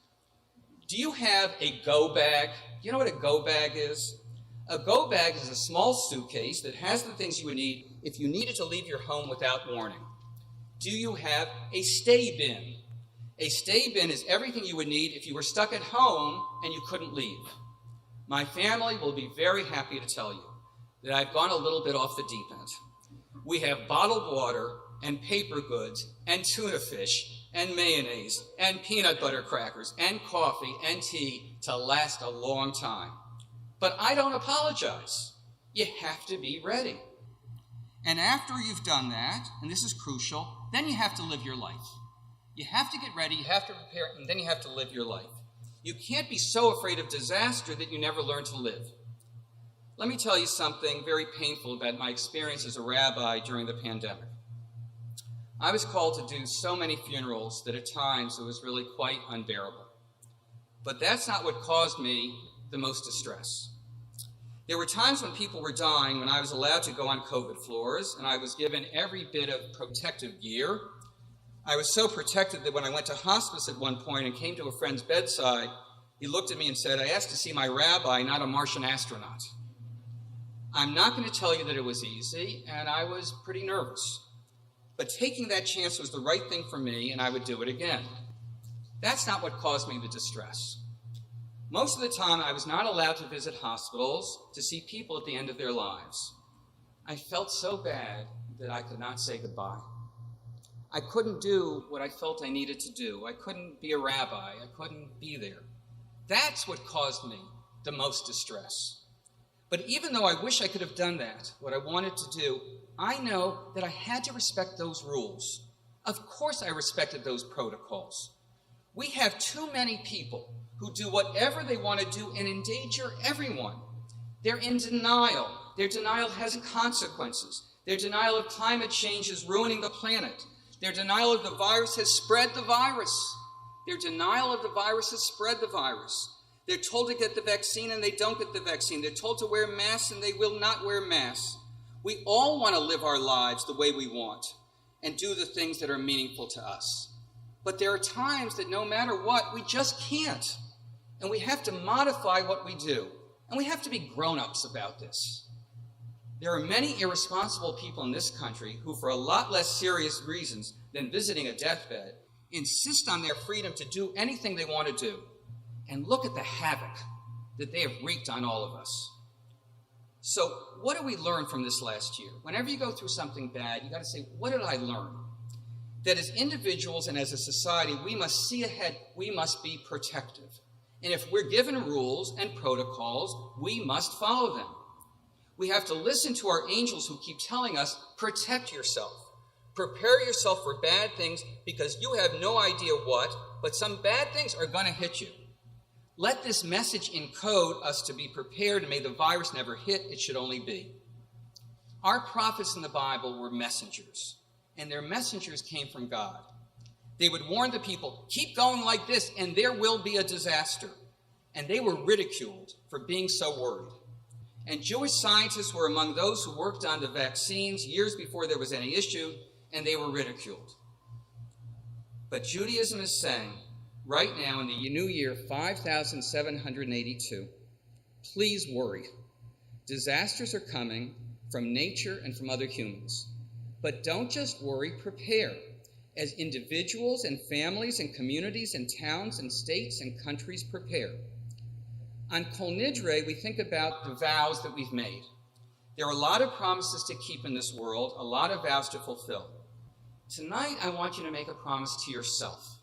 [SPEAKER 2] Do you have a go bag? Do you know what a go bag is? A go bag is a small suitcase that has the things you would need if you needed to leave your home without warning. Do you have a stay bin? A stay bin is everything you would need if you were stuck at home and you couldn't leave. My family will be very happy to tell you that I've gone a little bit off the deep end. We have bottled water and paper goods and tuna fish and mayonnaise and peanut butter crackers and coffee and tea to last a long time. But I don't apologize. You have to be ready. And after you've done that, and this is crucial, then you have to live your life. You have to get ready, you have to prepare, and then you have to live your life. You can't be so afraid of disaster that you never learn to live. Let me tell you something very painful about my experience as a rabbi during the pandemic. I was called to do so many funerals that at times it was really quite unbearable. But that's not what caused me the most distress. There were times when people were dying when I was allowed to go on COVID floors and I was given every bit of protective gear. I was so protected that when I went to hospice at one point and came to a friend's bedside, he looked at me and said, "I asked to see my rabbi, not a Martian astronaut." I'm not going to tell you that it was easy, and I was pretty nervous. But taking that chance was the right thing for me, and I would do it again. That's not what caused me the distress. Most of the time, I was not allowed to visit hospitals to see people at the end of their lives. I felt so bad that I could not say goodbye. I couldn't do what I felt I needed to do. I couldn't be a rabbi. I couldn't be there. That's what caused me the most distress. But even though I wish I could have done that, what I wanted to do, I know that I had to respect those rules. Of course I respected those protocols. We have too many people who do whatever they want to do and endanger everyone. They're in denial. Their denial has consequences. Their denial of climate change is ruining the planet. Their denial of the virus has spread the virus. Their denial of the virus has spread the virus. They're told to get the vaccine and they don't get the vaccine. They're told to wear masks and they will not wear masks. We all want to live our lives the way we want and do the things that are meaningful to us. But there are times that no matter what, we just can't. And we have to modify what we do. And we have to be grown-ups about this. There are many irresponsible people in this country who, for a lot less serious reasons than visiting a deathbed, insist on their freedom to do anything they want to do. And look at the havoc that they have wreaked on all of us. So what do we learn from this last year? Whenever you go through something bad, you got to say, what did I learn? That as individuals and as a society, we must see ahead, we must be protective. And if we're given rules and protocols, we must follow them. We have to listen to our angels who keep telling us, protect yourself. Prepare yourself for bad things because you have no idea what, but some bad things are going to hit you. Let this message encode us to be prepared, and may the virus never hit, it should only be. Our prophets in the Bible were messengers, and their messengers came from God. They would warn the people, keep going like this, and there will be a disaster. And they were ridiculed for being so worried. And Jewish scientists were among those who worked on the vaccines years before there was any issue, and they were ridiculed. But Judaism is saying, right now in the new year 5782, please worry. Disasters are coming from nature and from other humans. But don't just worry, prepare. As individuals and families and communities and towns and states and countries prepare. On Kol Nidre, we think about the vows that we've made. There are a lot of promises to keep in this world, a lot of vows to fulfill. Tonight, I want you to make a promise to yourself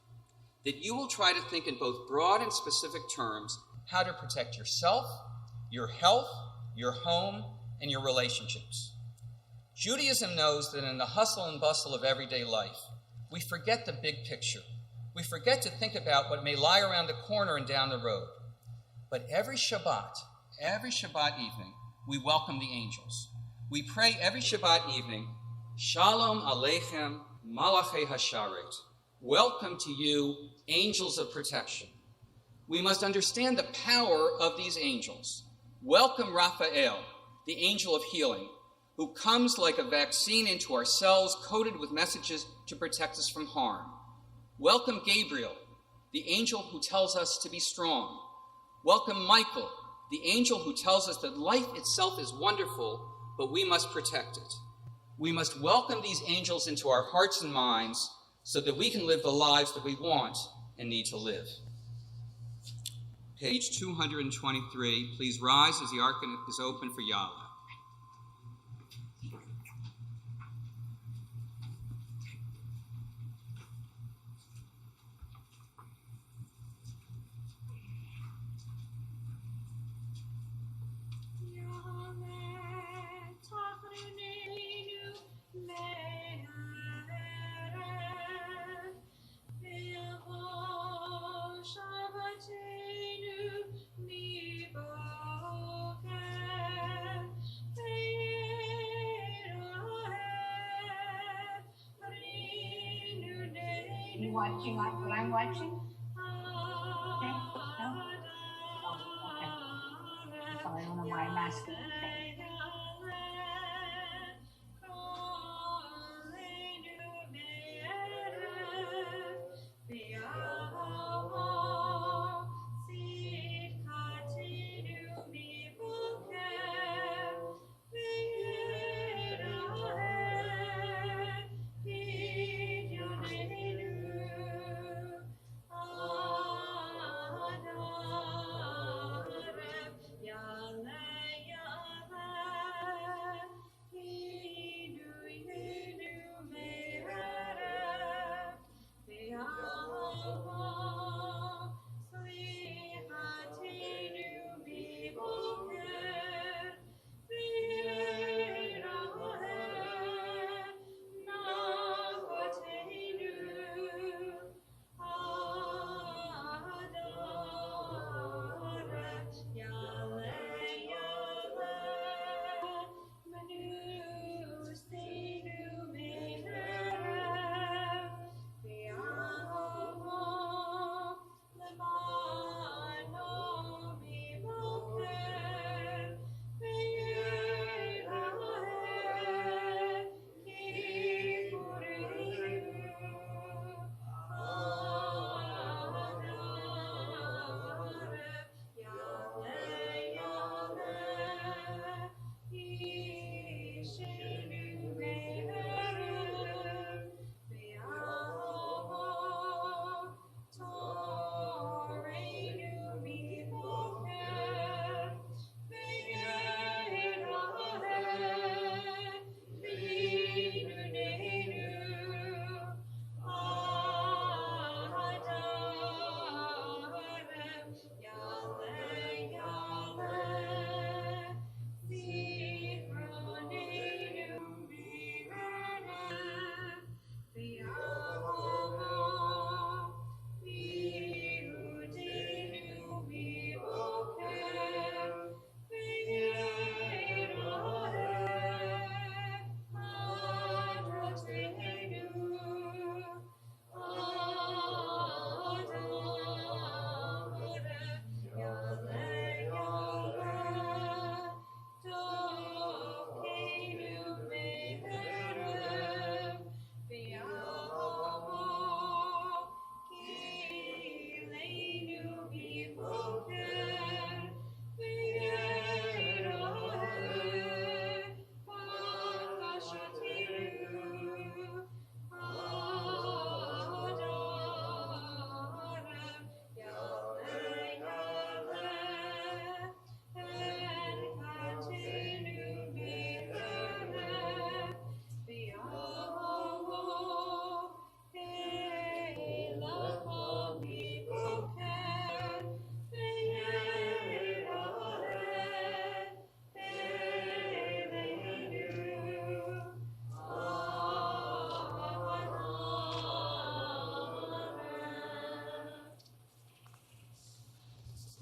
[SPEAKER 2] that you will try to think in both broad and specific terms how to protect yourself, your health, your home, and your relationships. Judaism knows that in the hustle and bustle of everyday life, we forget the big picture. We forget to think about what may lie around the corner and down the road. But every Shabbat evening, we welcome the angels. We pray every Shabbat evening, Shalom Aleichem Malachei Hasharet. Welcome to you, angels of protection. We must understand the power of these angels. Welcome Raphael, the angel of healing, who comes like a vaccine into our cells, coated with messages to protect us from harm. Welcome Gabriel, the angel who tells us to be strong. Welcome Michael, the angel who tells us that life itself is wonderful, but we must protect it. We must welcome these angels into our hearts and minds so that we can live the lives that we want and need to live. Page 223, please rise as the ark is open for Yahweh.
[SPEAKER 4] watching what I'm watching? Okay. No? Oh, okay. So I don't know why I'm asking. Okay.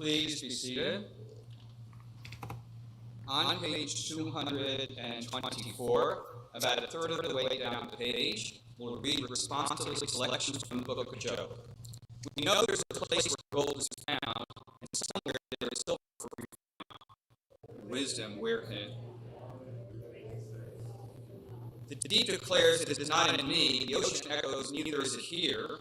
[SPEAKER 2] Please be seated. On page 224, about a third of the way down the page, we'll read responsibly selections from the Book of Job. We know there's a place where gold is found, and somewhere there is silver for wisdom where hid. The deep declares it is not in me. The ocean echoes, neither is it here.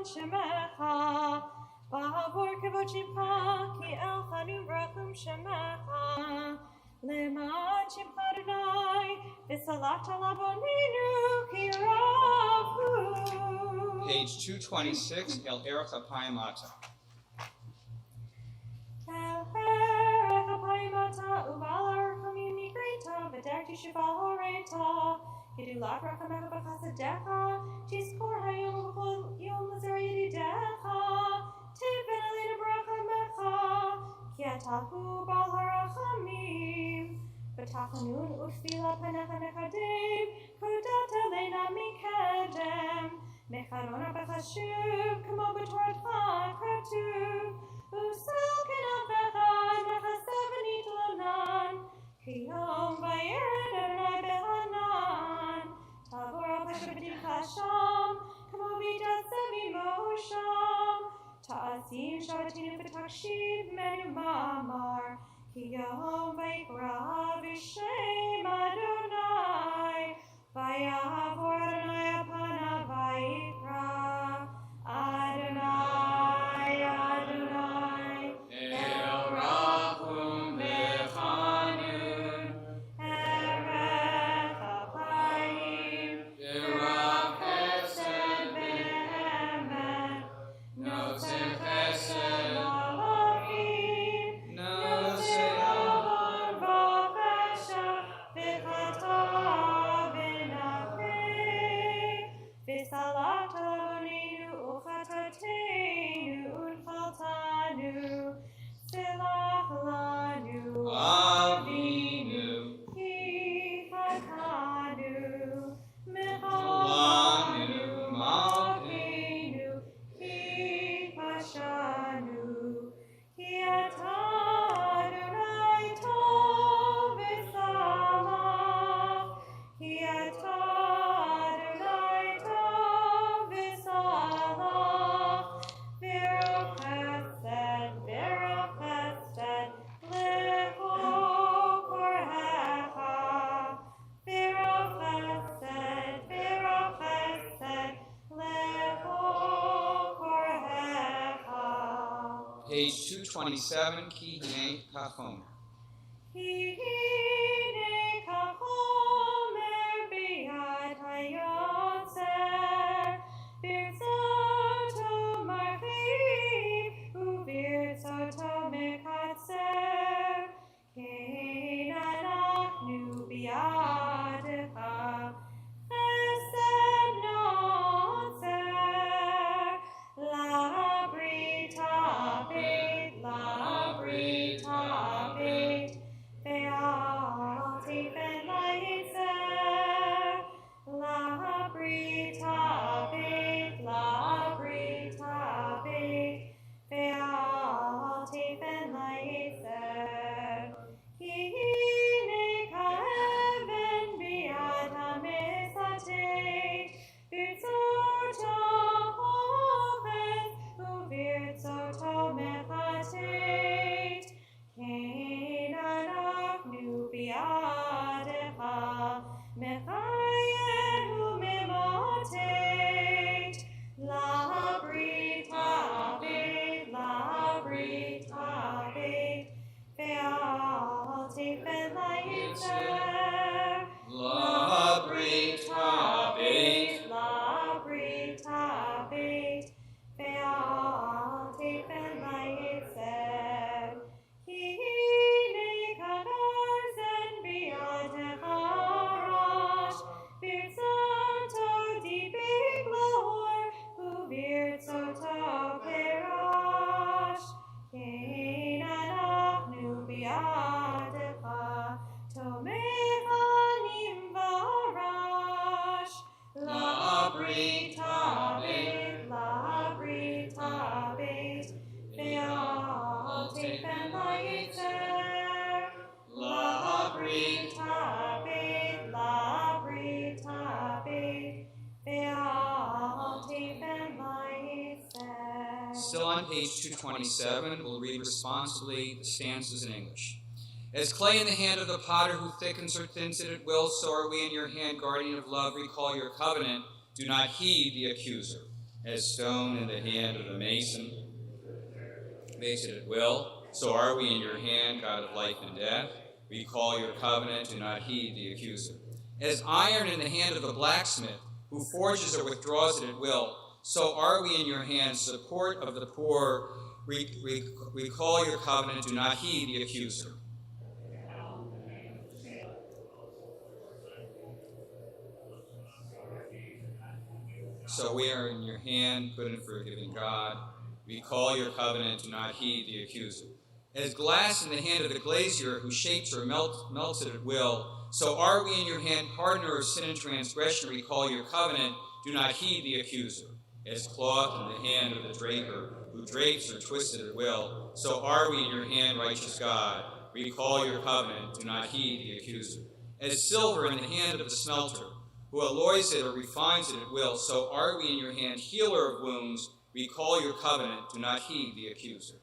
[SPEAKER 7] shemecha. Ba'avor kavod shimcha, ki el chanum rachum shemecha. Leman shimcha Adonai, v'salachta labonenu ki rafu.
[SPEAKER 2] Page 226, El Erech Apayamata.
[SPEAKER 7] El herech apayimata, uval archam imigrata, v'derti shival horeta. Gedulat rachamecha b'chasadecha, tizkor hayom v'chol yom l'zer yedidecha. Tiven alina b'rachamecha, ki atahu bal harachamim. V'tachanun utfila panecha mechadem, kudat elena mikedem. Mecharona b'chashuv, kamo b'toratcha katuv. Usal kenafecha, mechasevenit lonan, ki yom vayered Adonai behanan. Tavor al peshavidim chasham, kamo vidat sevi mosham. Ta'azim shavatinu v'takshib menu mamar, ki yom vayikra v'shem Adonai. Vayavor Adonai apana vayikra Adonai, Adonai.
[SPEAKER 2] El Rachum V'Chanun,
[SPEAKER 7] Erech apayim,
[SPEAKER 2] V'Rav Chesed
[SPEAKER 7] Be'emet,
[SPEAKER 2] Noseh Chesed,
[SPEAKER 7] Malachim,
[SPEAKER 2] Noseh
[SPEAKER 7] Avon V'Chesed, V'chata V'nafeh, V'salata labonenu uchatatenu unchaltanu, Selach lanu
[SPEAKER 2] Avinu,
[SPEAKER 7] Ki chatanu,
[SPEAKER 2] Lanu
[SPEAKER 7] Malkeinu, Ki pashanu, Ki ata Adonai tov v'samach, Ki ata Adonai tov v'samach, V'ro chesed, lecho korhecha, V'ro chesed, lecho korhecha.
[SPEAKER 2] page 227, Ki Hine Kachom.
[SPEAKER 7] Hine kachomer biyad hayotzer, birzoto marchiv, ubirzoto mekatzer, kein anachnu biyadecha, chesed notzer, labrita bit, ve'al tifen la'yitzer, labrita bit, ve'al tifen la'yitzer. Hine ka'even biyad ha'mesatet, birzoto hofes, ubirzoto mechatet, kein anachnu biyadecha, mechayehu memotet, labrita bit, ve'al tifen la'yitzer,
[SPEAKER 2] Labrita bit,
[SPEAKER 7] labrita bit, ve'al tifen la'yitzer. Hine kagarzen biyadecha rosh, birzoto dibig lor, ubirzoto perosh, kein anachnu biyadecha, tomechanim varash, labrita bit, ve'al tifen la'yitzer, labrita bit, ve'al tifen la'yitzer.
[SPEAKER 2] Still on page 227, we'll read responsibly the stanzas in English. As clay in the hand of the potter who thickens or thins it at will, so are we in your hand, guardian of love. Recall your covenant. Do not heed the accuser. As stone in the hand of the mason makes it at will, so are we in your hand, God of life and death. Recall your covenant, do not heed the accuser. As iron in the hand of the blacksmith, who forges or withdraws it at will, so are we in your hand, support of the poor. Recall your covenant, do not heed the accuser. So we are in your hand, good and forgiving God. Recall your covenant, do not heed the accuser. As glass in the hand of the glazier, who shapes or melts it at will, so are we in your hand, pardoner of sin and transgression. Recall your covenant, do not heed the accuser. As cloth in the hand of the draper, who drapes or twists it at will, so are we in your hand, righteous God. Recall your covenant, do not heed the accuser. As silver in the hand of the smelter, who alloys it or refines it at will, so are we in your hand, healer of wounds. Recall your covenant, do not heed the accuser.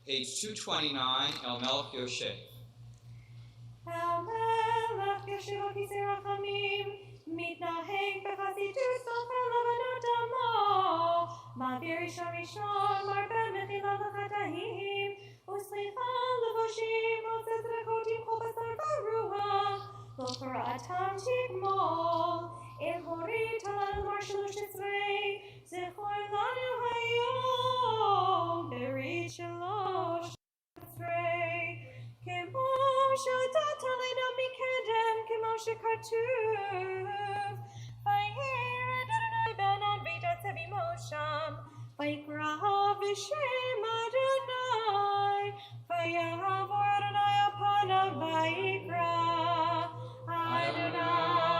[SPEAKER 2] Page 229, El Melech Yosef.
[SPEAKER 7] El Melech Yosef Rachamim, מתנהג בחסידות סופר לבנות דמו, מעביר ראשון ראשון, מרבה מחילה לחטאים, וסליחה לבושים, עושה צדקות עם כל בשר ורוח, לא קראתם תגמול, אל הורית על מר 13, זכור לנו היום, ברית 13. כמו שהודעת עלינו מקדם, כמו שכתוב, ויהי אדוני בענן ויתעצב עמו שם, ויקרא בשם אדוני, ויעבור אדוני על פניו ויקרא, אדוני,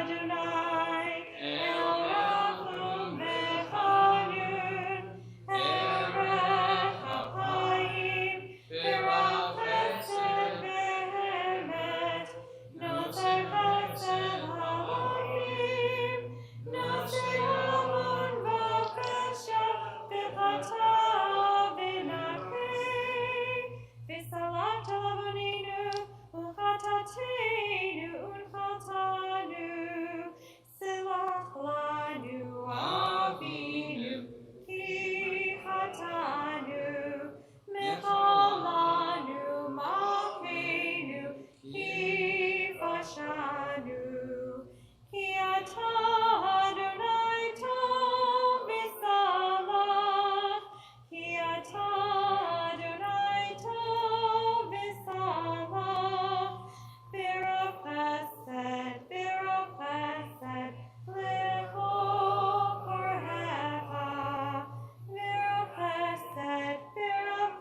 [SPEAKER 7] אדוני, אל רחום וחנון, ערך אפיים, ורב חסד ואמת, נוצר חסד אלוהים, נושא עוון ופשע, וחטא ונקי, וסלחת לעווננו, וחטאתנו ונחלתנו, סלח לנו אבינו, כי חטאנו, מחל לנו מחנו, כי פשענו, כי אתה אדוני טוב וסלח, כי אתה אדוני טוב וסלח, ברוב חסד, לכל קוראיך, ברוב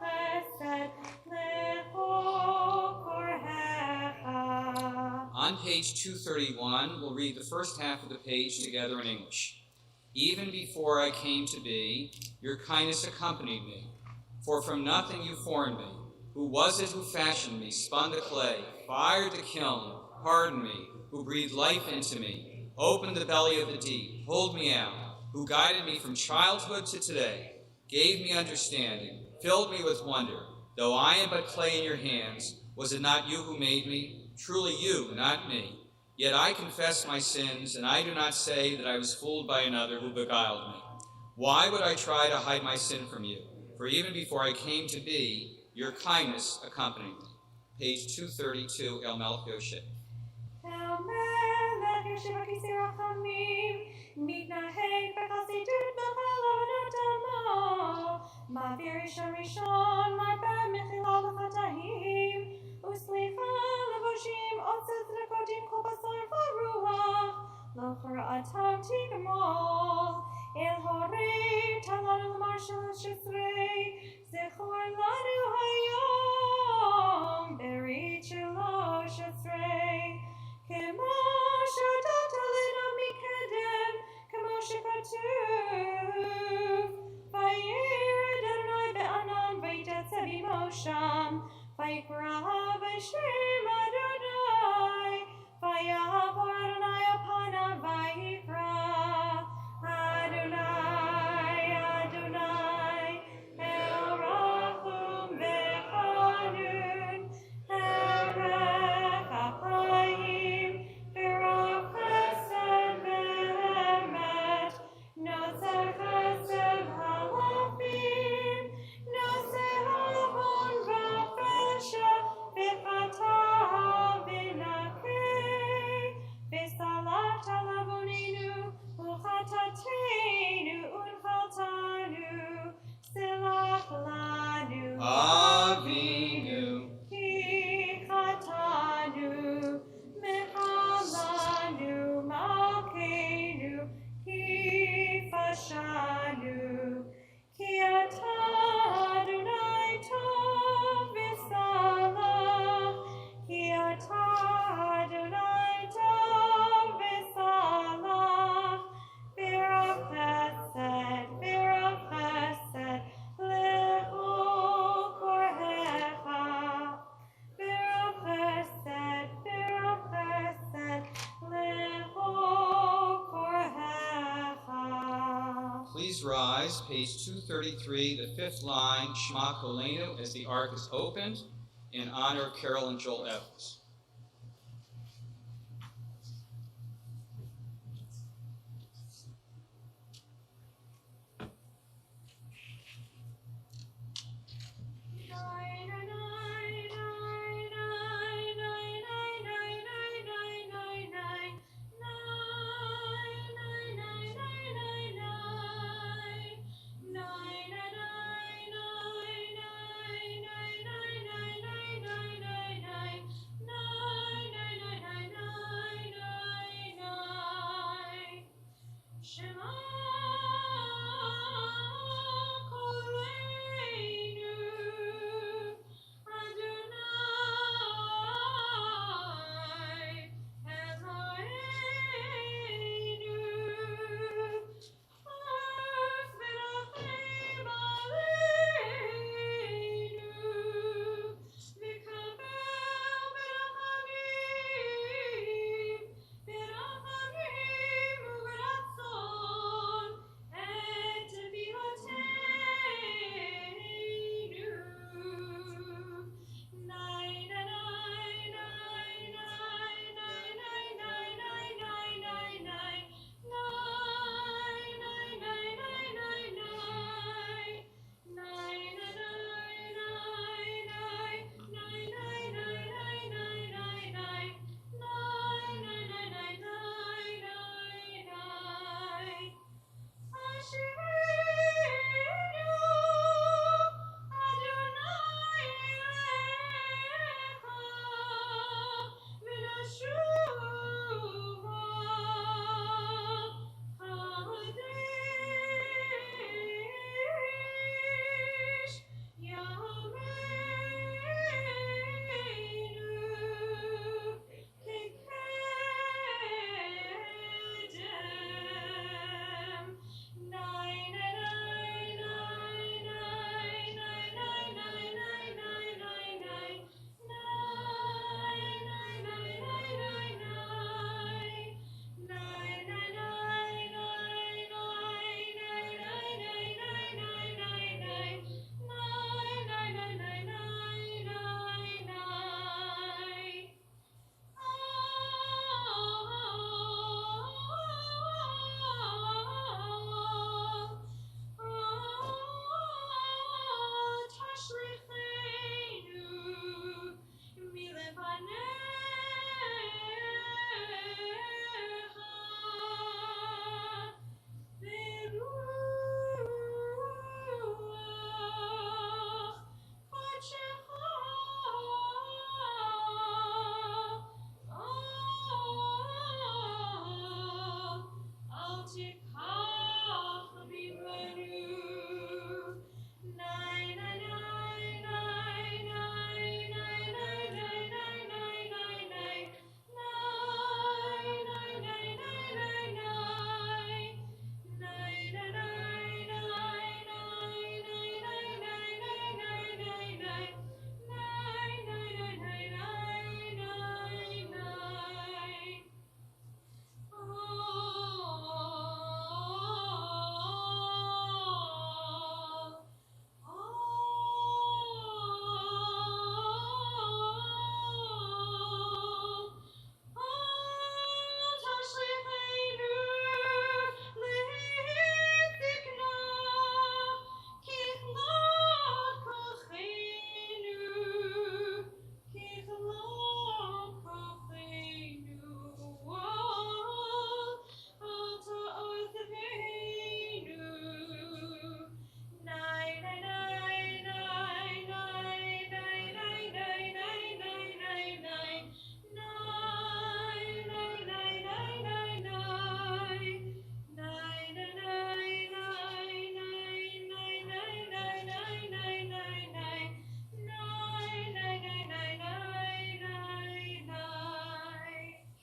[SPEAKER 7] חסד, לכל קוראיך.
[SPEAKER 2] On page 231, we'll read the first half of the page together in English. Even before I came to be, your kindness accompanied me. For from nothing you formed me. Who was it who fashioned me, spun the clay, fired the kiln, pardoned me, who breathed life into me, opened the belly of the deep, pulled me out, who guided me from childhood to today, gave me understanding, filled me with wonder, Though I am but clay in your hands, was it not you who made me? Truly you, not me. Yet I confess my sins, and I do not say that I was fooled by another who beguiled me. Why would I try to hide my sin from you? For even before I came to be, your kindness accompanied me. Page 232, El Melech Yoshe.
[SPEAKER 7] המלך יושב בכיסא רחמים, מתנהג בחסידות בכל עבודת עמו, מעביר ראשון ראשון, מרפא מחילה לחטאים, וסליחה לבושים, עושה צדקות עם כל בשר ורוח, לא חרעתם תגמול, אל הורית לנו למר 13, זכור לנו היום, ברית 13. כמו שהודעת לנו מקדם, כמו שכתוב, וירד אדוני בענן ויתעצב עמו שם, ויקרא בשם אדוני, ויעבור אדוני על פניו ויקרא, אדוני, אדוני, אל רחום וחנון, ארך החיים, ורב חסד ואמת, נוצר חסד הלכים, נושא ההון והפשע, וחטא ונקה, וסלחת על עווננו וחטאתנו ונחלתנו, סלח לנו
[SPEAKER 2] Avinu.
[SPEAKER 7] כי חטאנו, מחלנו מלכנו, כי פשענו, כי אתה אדוני טוב וסלח, כי אתה אדוני טוב וסלח, ורב חסד לכל קוראיך, ורב חסד לכל קוראיך.
[SPEAKER 2] Please rise, page 233, the fifth line, Shema Kolenu, as the ark is opened, in honor of Carol and Joel Evans.
[SPEAKER 7] Nine,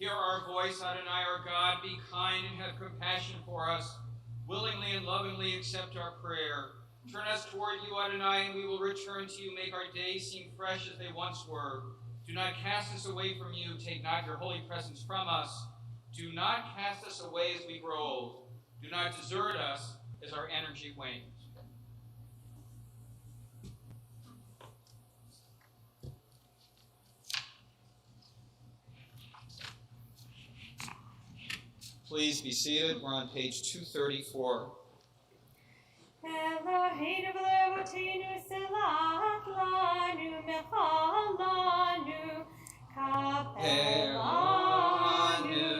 [SPEAKER 2] Hear our voice, Adonai, our God. Be kind and have compassion for us. Willingly and lovingly accept our prayer. Turn us toward you, Adonai, and we will return to you. Make our days seem fresh as they once were. Do not cast us away from you. Take not your holy presence from us. Do not cast us away as we grow old. Do not desert us as our energy wanes. Please be seated. We're on page 234.
[SPEAKER 7] Eloheinu v'levoteinu selach lanu mechal lanu kapel lanu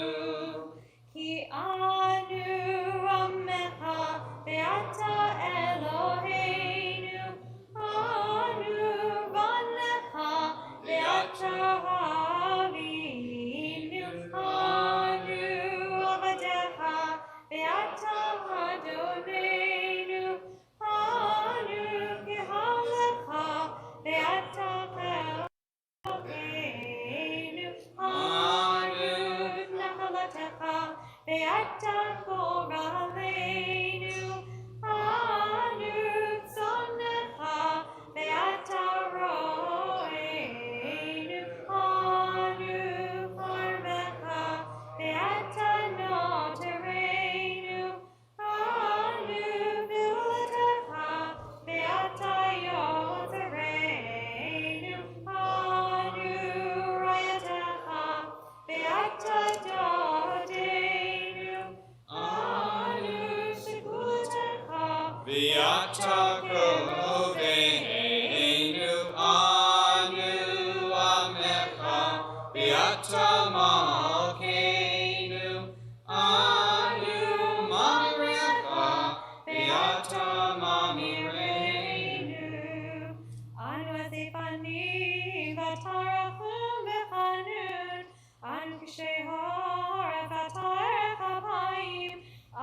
[SPEAKER 7] ki anu amecha ve'ata Eloheinu anu v'alecha ve'ata avinu anu avadecha ve'ata Adoneinu anu kihalecha ve'ata Eloheinu anu nachalatecha ve'ata koraleinu anu tzonecha ve'ata roeinu anu charmecha ve'ata notereinu anu violatecha ve'ata yotereinu anu rayatecha ve'ata dodeinu anu shekulatecha
[SPEAKER 2] Beata Koveinu anu amecha, Beata Malkeinu anu mamirecha, Beata mamireinu.
[SPEAKER 7] Anu asifani vatarachum v'chanun anu k'shehor v'tarech hapayim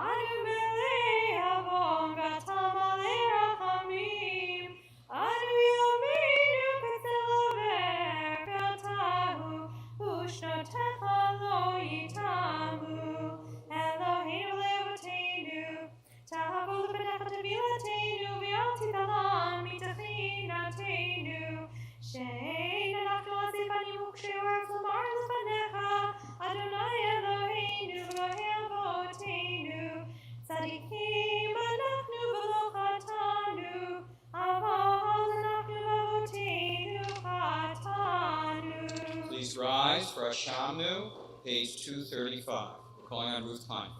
[SPEAKER 7] anu melei avon v'tamalei rachamim anu yomeinu k'tzelover v'atahu u'shnotecha lo yitamu Eloheinu levoteinu tahavu l'penecha tevilateinu v'al tipalam mitachinatenu she'ein אנחנו asifani uk'shehor v'lamar l'fanecha Adonai Eloheinu v'lohe avoteinu tzadikim אנחנו v'lo chatanu aval אנחנו v'avoteinu chatanu.
[SPEAKER 2] Please rise for Ashamnu, page 235. We're calling on Ruth Klein.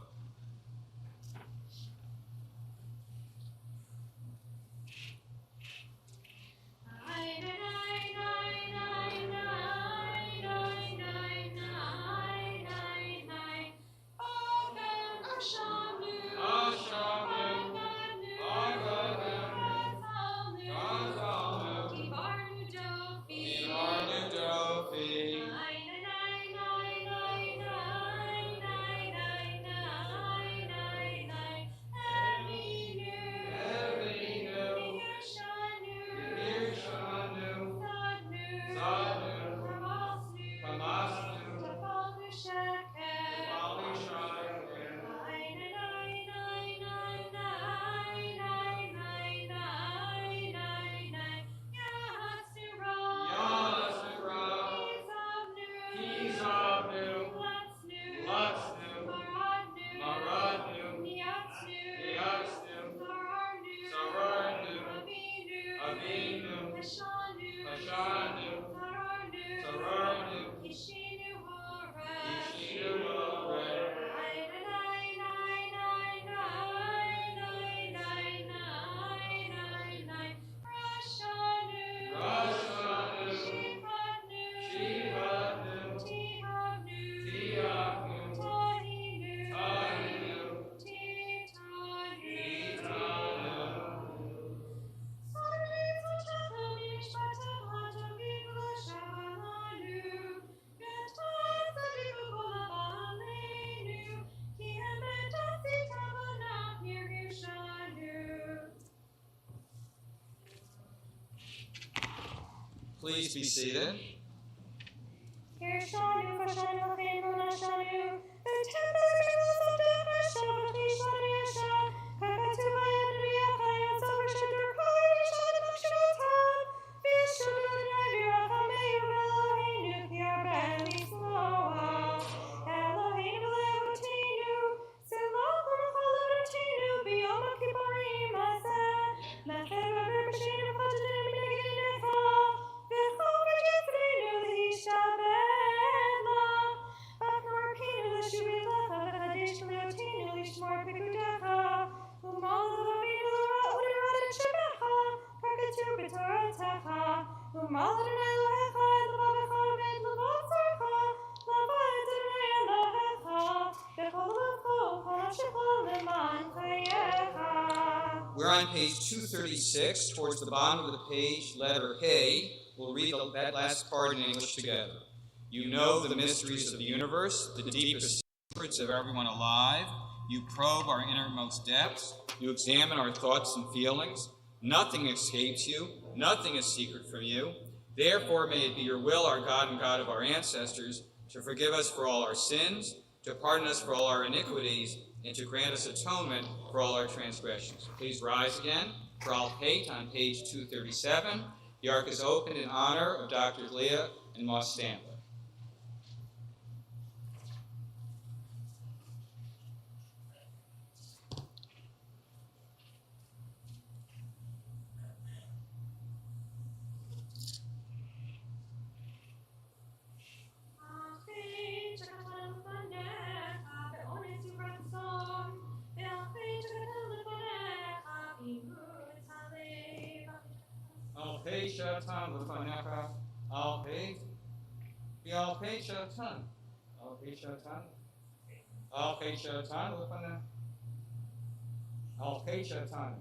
[SPEAKER 2] Please be seated.
[SPEAKER 7] Kirshanu, Kirshanu,
[SPEAKER 2] We're on page 236, towards the bottom of the page, letter Hey. We'll read that last part in English together. You know the mysteries of the universe, the deepest secrets of everyone alive. You probe our innermost depths. You examine our thoughts and feelings. Nothing escapes you. Nothing is secret from you. Therefore, may it be your will, our God and God of our ancestors, to forgive us for all our sins, to pardon us for all our iniquities, and to grant us atonement for all our transgressions. Please rise again for Al Pate on page 237. The ark is opened in honor of Dr. Leah and Moss Stanley. Al-Pei Shatan Lufanecha, Al-Pei, Al-Pei Shatan, Al-Pei Shatan, Al-Pei Shatan Lufanecha, Al-Pei Shatan.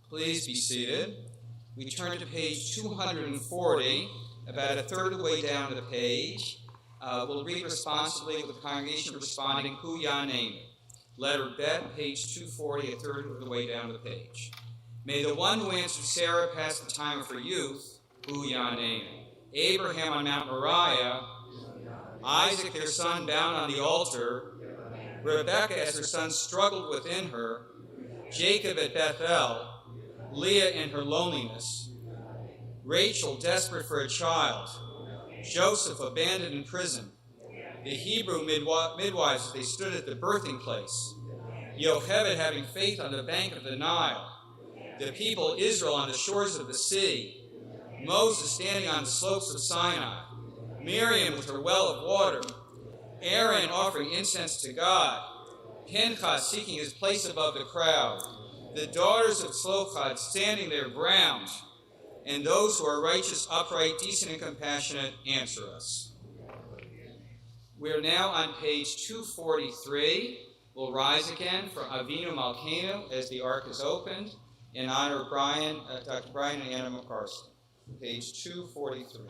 [SPEAKER 2] Please be seated. We turn to page 240, about a third of the way down the page. We'll read responsibly with the congregation responding, Hu Ya Name. Letter Bet, page 240, a third of the way down the page. May the one who answered Sarah pass the time of her youth, Hu Ya Name. Abraham on Mount Moriah, Isaac their son bound on the altar, Rebekah as her son struggled within her, Jacob at Bethel, Leah in her loneliness, Rachel desperate for a child, Joseph abandoned in prison, the Hebrew midwives as they stood at the birthing place, Yocheved having faith on the bank of the Nile, the people Israel on the shores of the sea, Moses standing on the slopes of Sinai, Miriam with her well of water, Aaron offering incense to God, Pinchas seeking his place above the crowd, the daughters of Tzlochad standing their ground, and those who are righteous, upright, decent, and compassionate answer us. We are now on page 243. We'll rise again for Avinu Malkeinu as the ark is opened in honor of Dr. Brian and Anna McCarson. Page 243.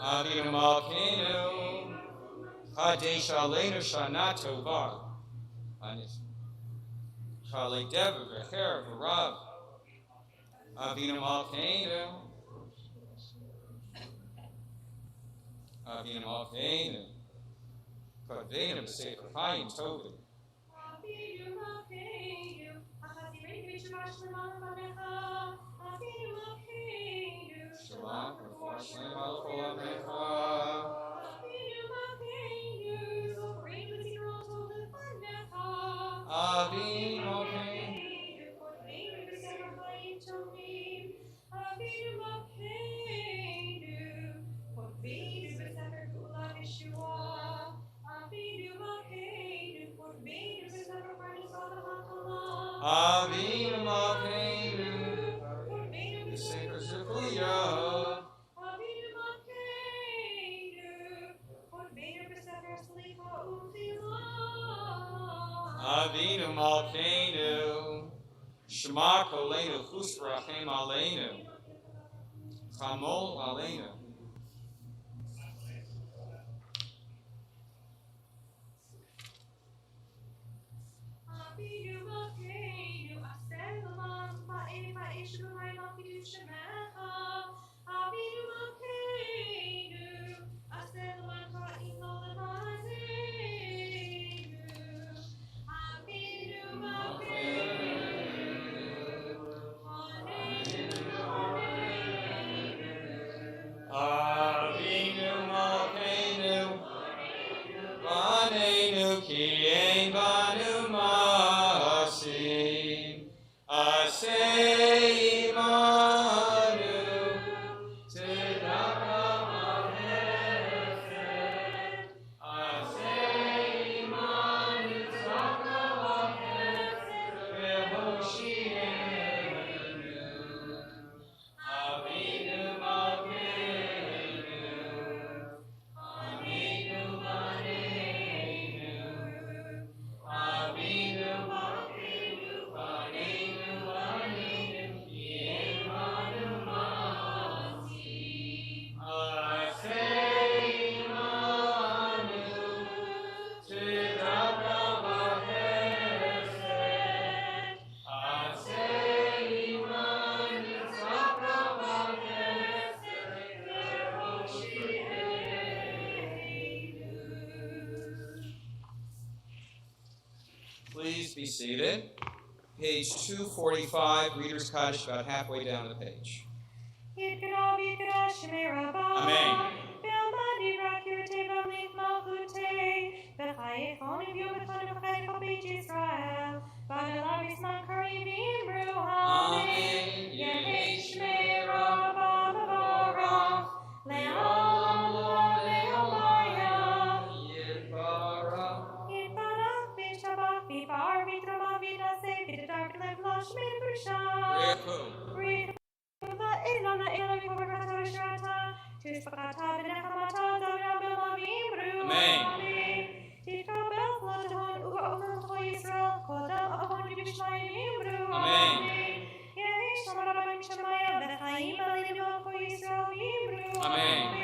[SPEAKER 2] Avinu Malkeinu, Kadesh Aleinu Shana Tova, Chale Devu V'cher V'rav, Avinu Malkeinu, Avinu Malkeinu, Kadeinu B'Sefer Chaim Tovim.
[SPEAKER 7] Avinu Malkeinu, Achazirei V'Shema Shlema L'Fanecha, Avinu Malkeinu,
[SPEAKER 2] Shema R'fuah Shlema L'Kol Amecha.
[SPEAKER 7] Avinu Malkeinu, Zochareinu V'Zikron Tov L'Fanecha,
[SPEAKER 2] Avinu Malkeinu,
[SPEAKER 7] Kodeinu B'Sefer Chaim Tovim, Avinu Malkeinu, Kodeinu B'Sefer Geula V'Yeshua, Avinu Malkeinu, Kodeinu B'Sefer Parnasah V'Hakalah,
[SPEAKER 2] Avinu Malkeinu,
[SPEAKER 7] Kodeinu
[SPEAKER 2] B'Sefer
[SPEAKER 7] B'Sefer
[SPEAKER 2] Zechuyah.
[SPEAKER 7] Avinu Malkeinu, Kodeinu B'Sefer Slicha U'Tfilah,
[SPEAKER 2] Avinu Malkeinu, Shema Koleinu Chus Rachem Aleinu, Chamol Aleinu.
[SPEAKER 7] Avinu Malkeinu, Aseh L'Olam Va'ed Va'esh B'Mayim Al-Kiddush Shemecha, Avinu Malkeinu, Aseh L'Olam Va'id L'Olevadeinu, Avinu Malkeinu,
[SPEAKER 2] Avinu Malkeinu, Vaneinu Ki Ein Banu Masim, Aseh Imanu, Tzedakah V'Hesed, Aseh Imanu, Tzedakah V'Hesed, V'Hoshienu, Avinu Malkeinu, Avinu Vaneinu, Avinu Malkeinu, Vaneinu, Vaneinu, Ki Ein Banu Masim, Aseh Imanu, Tzedakah V'Hesed, Aseh Imanu, Tzedakah V'Hesed, Please be seated. Page 245, Reader's Kaddish, about halfway down the page.
[SPEAKER 7] Yitkara v'yitkara Shemei Rabbah.
[SPEAKER 2] Amen.
[SPEAKER 7] Ve'amadi v'akirtei v'amlik malchutei. V'chayechon v'yom v'chon v'chayechon b'Beit Yisrael. V'adalav yisman karim v'imru
[SPEAKER 2] Amen.
[SPEAKER 7] Yehi Shemei Rabbah v'vorach. Le'olam le'olam le'olayah.
[SPEAKER 2] Yitbarach.
[SPEAKER 7] Yitbarach v'yishabach v'yifar v'yitrama v'yinaseh v'yidar v'lev l'shmei v'rusha.
[SPEAKER 2] Rechu. Amen.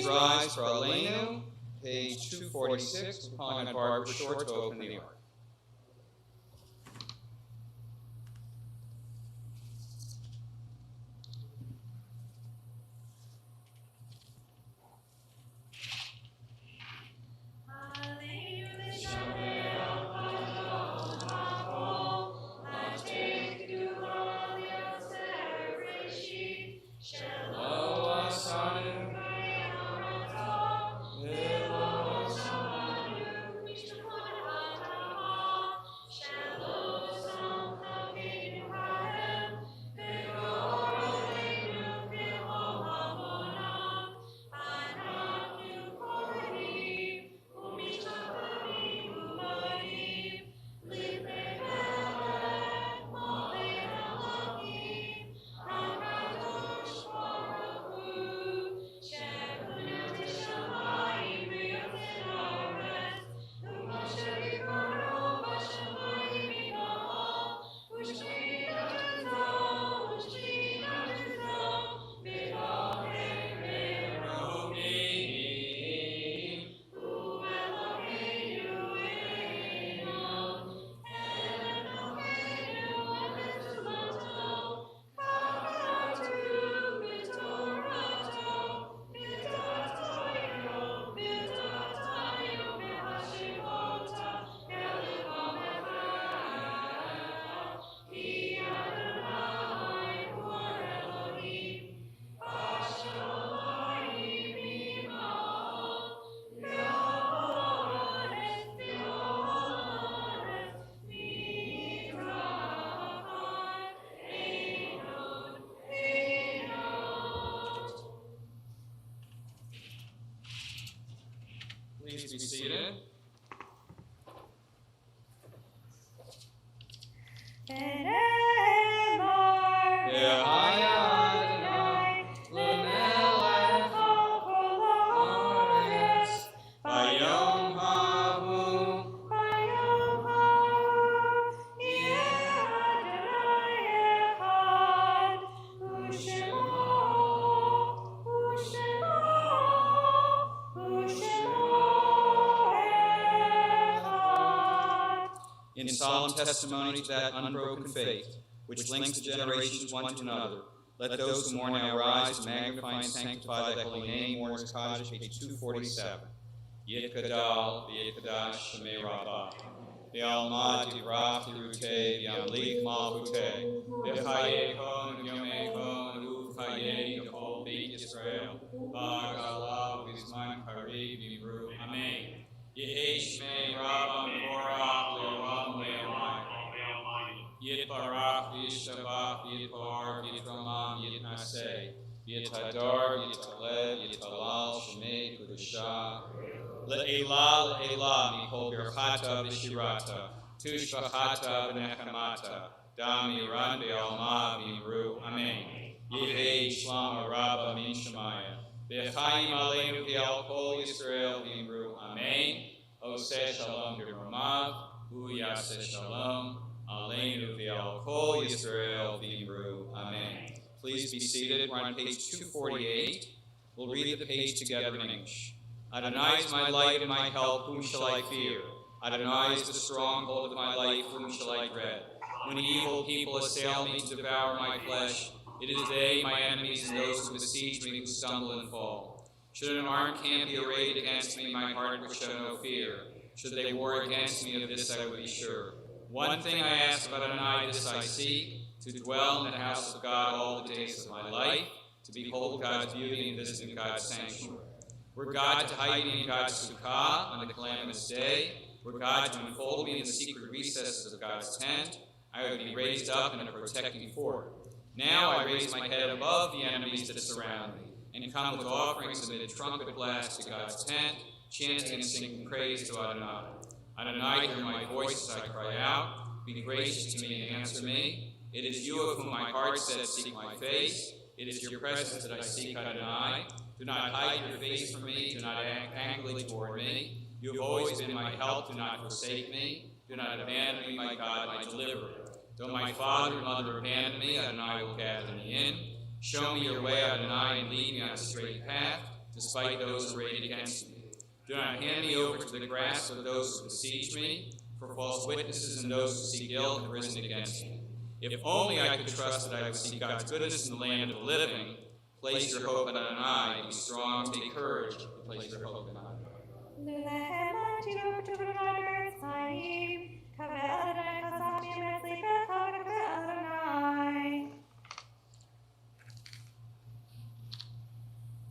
[SPEAKER 2] Please rise for Aleinu, page 246. We're calling on Barbara Short to open the ark. Please be seated. In solemn testimony to that unbroken faith, which links the generations one to another, let those who mourn now rise to magnify and sanctify thy holy name. Mourners Cottage, page 247. Yit Gadal, Yit Kadash, Shemei Rabbah. V'alma divrach dirute, v'amlik malchute, v'chayekon, v'yomekon, u'chayei, v'chol beit Yisrael, v'agalav, v'zman karib, v'imru. Amen. Yehi Shmei Rabbah, Mevorach, Le'olam, Le'omai. Yit barach, v'yishabach, v'yitbar, v'yitramam, v'yitnaseh, v'yitadar, v'yitalev, v'yitalal, Shemei Kudashah. Le'elah, le'elah, mikol birchata v'shirata, tushbachata v'nechamata, dam yiran be'alma v'imru. Amen. Yivei shlam araba min shemaya, v'chayim aleinu v'al kol Yisrael v'imru. Amen. Oseh shalom b'ramav, u'yaseh shalom, aleinu v'al kol Yisrael v'imru. Amen. Please be seated. We're on page 248. We'll read the page together in English. Adonai is my light and my help, whom shall I fear? Adonai is the stronghold of my life, whom shall I dread? When evil people assail me to devour my flesh, it is they, my enemies, and those who besiege me, who stumble and fall. Should an armed camp be arrayed against me, my heart would show no fear. Should they war against me, of this I would be sure. One thing I ask of Adonai, this I seek, to dwell in the house of God all the days of my life, to behold God's beauty and visit God's sanctuary. Were God to hide me in God's sukkah on the calamitous day, were God to enfold me in the secret recesses of God's tent, I would be raised up in a protecting fort. Now I raise my head above the enemies that surround me, and come with offerings amid trumpet blasts to God's tent, chanting and singing praise to Adonai. Adonai, hear my voice as I cry out. Be gracious to me and answer me. It is you of whom my heart says, seek my face. It is your presence that I seek, Adonai. Do not hide your face from me. Do not act angrily toward me. You have always been my help. Do not forsake me. Do not abandon me, my God, my deliverer. Though my father and mother abandon me, Adonai will gather me in. Show me your way, Adonai, and lead me on a straight path. despite those arrayed against me. Do not hand me over to the grasp of those who besiege me, for false witnesses and those who seek ill have risen against me. If only I could trust that I would see God's goodness in the land of the living. Place your hope in I. Be strong, take courage, and place your hope in I.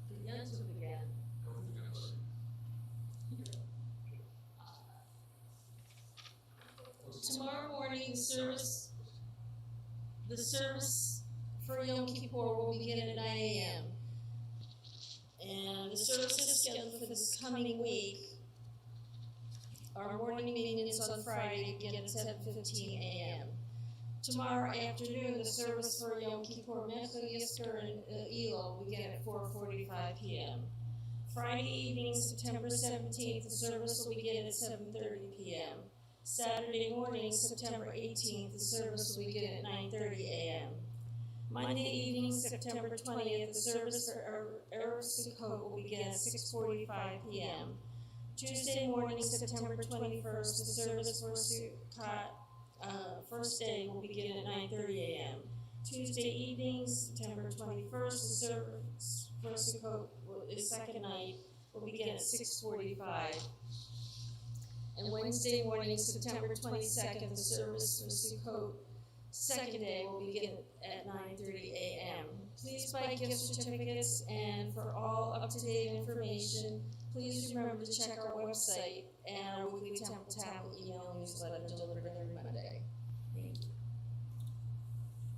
[SPEAKER 5] The answer again. Tomorrow morning, the service for Yom Kippur will begin at 9 a.m. And the service is scheduled for this coming week. Our morning meeting is on Friday, begin at 7:15 a.m. Tomorrow afternoon, the service for Yom Kippur, Mincha, Yisker, and Elul will begin at 4:45 p.m. Friday evening, September 17th, the service will begin at 7:30 p.m. Saturday morning, September 18th, the service will begin at 9:30 a.m. Monday evening, September 20th, the service for Erev Sukkot will begin at 6:45 p.m. Tuesday morning, September 21st, the service for Sukkot first day will begin at 9:30 a.m. Tuesday evening, September 21st, the service for Sukkot is second night will begin at 6:45. And Wednesday morning, September 22nd, the service for Sukkot second day will begin at 9:30 a.m. Please buy gift certificates, and for all up-to-date information, please remember to check our website and our weekly Temple Tablet email newsletter delivered every Monday. Thank you.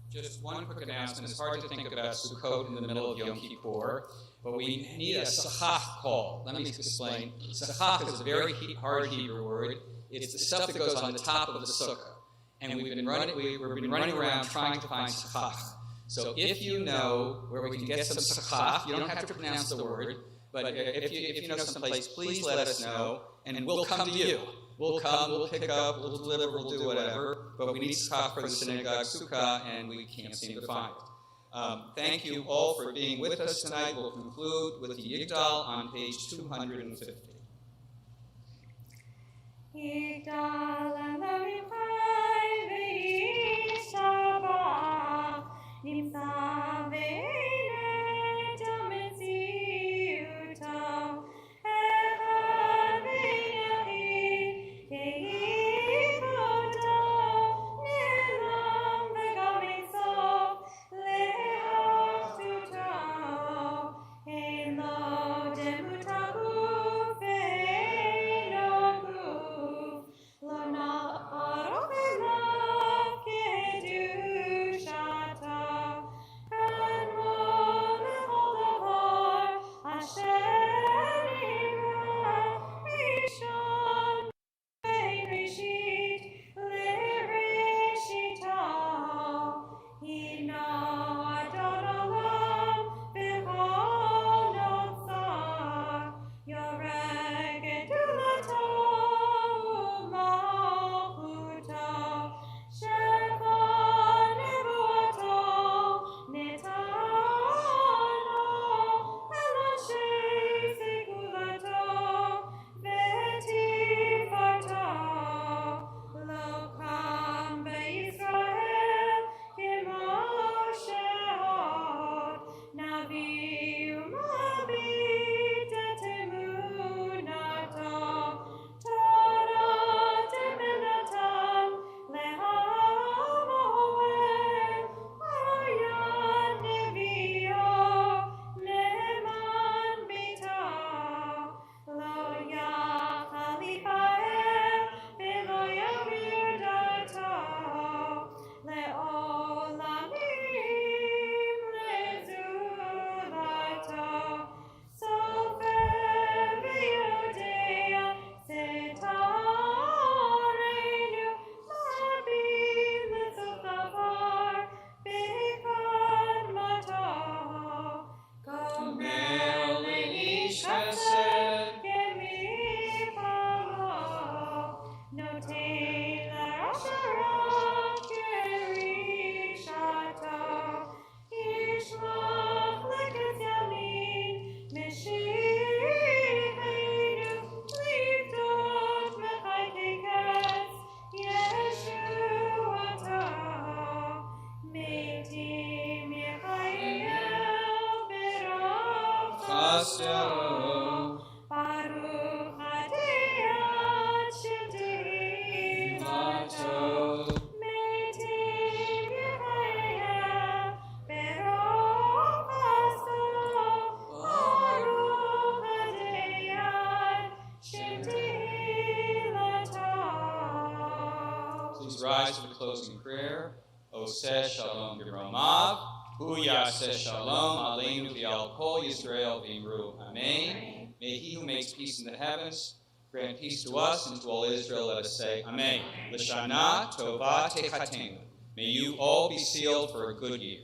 [SPEAKER 2] Just one quick announcement. It's hard to think about Sukkot in the middle of Yom Kippur, but we need a sachach call. Let me explain. Sachach is a very hard Hebrew word. It's the stuff that goes on the top of the sukkah. And we've been running around trying to find sachach. So if you know where we can get some sachach, you don't have to pronounce the word, but if you know someplace, please let us know, and we'll come to you. We'll come, we'll pick up, we'll deliver, we'll do whatever, but we need sachach for the synagogue sukkah, and we can't seem to find it. Thank you all for being with us tonight. We'll conclude with the Yigdal on page 250.
[SPEAKER 7] Lo na aro
[SPEAKER 2] Shalom.
[SPEAKER 7] Baruch Adonai Shemti
[SPEAKER 2] Mato.
[SPEAKER 7] Metiv Yechayah Berov Aso Baruch Adonai Shemti Latov.
[SPEAKER 2] Please rise for the closing prayer. Oseh Shalom B'Romav. Hu Yaseh Shalom Aleinu V'Al Kol Yisrael V'Imru. Amen. May he who makes peace in the heavens grant peace to us and to all Israel. Let us say Amen. L'shana Tova Techatenu. May you all be sealed for a good year.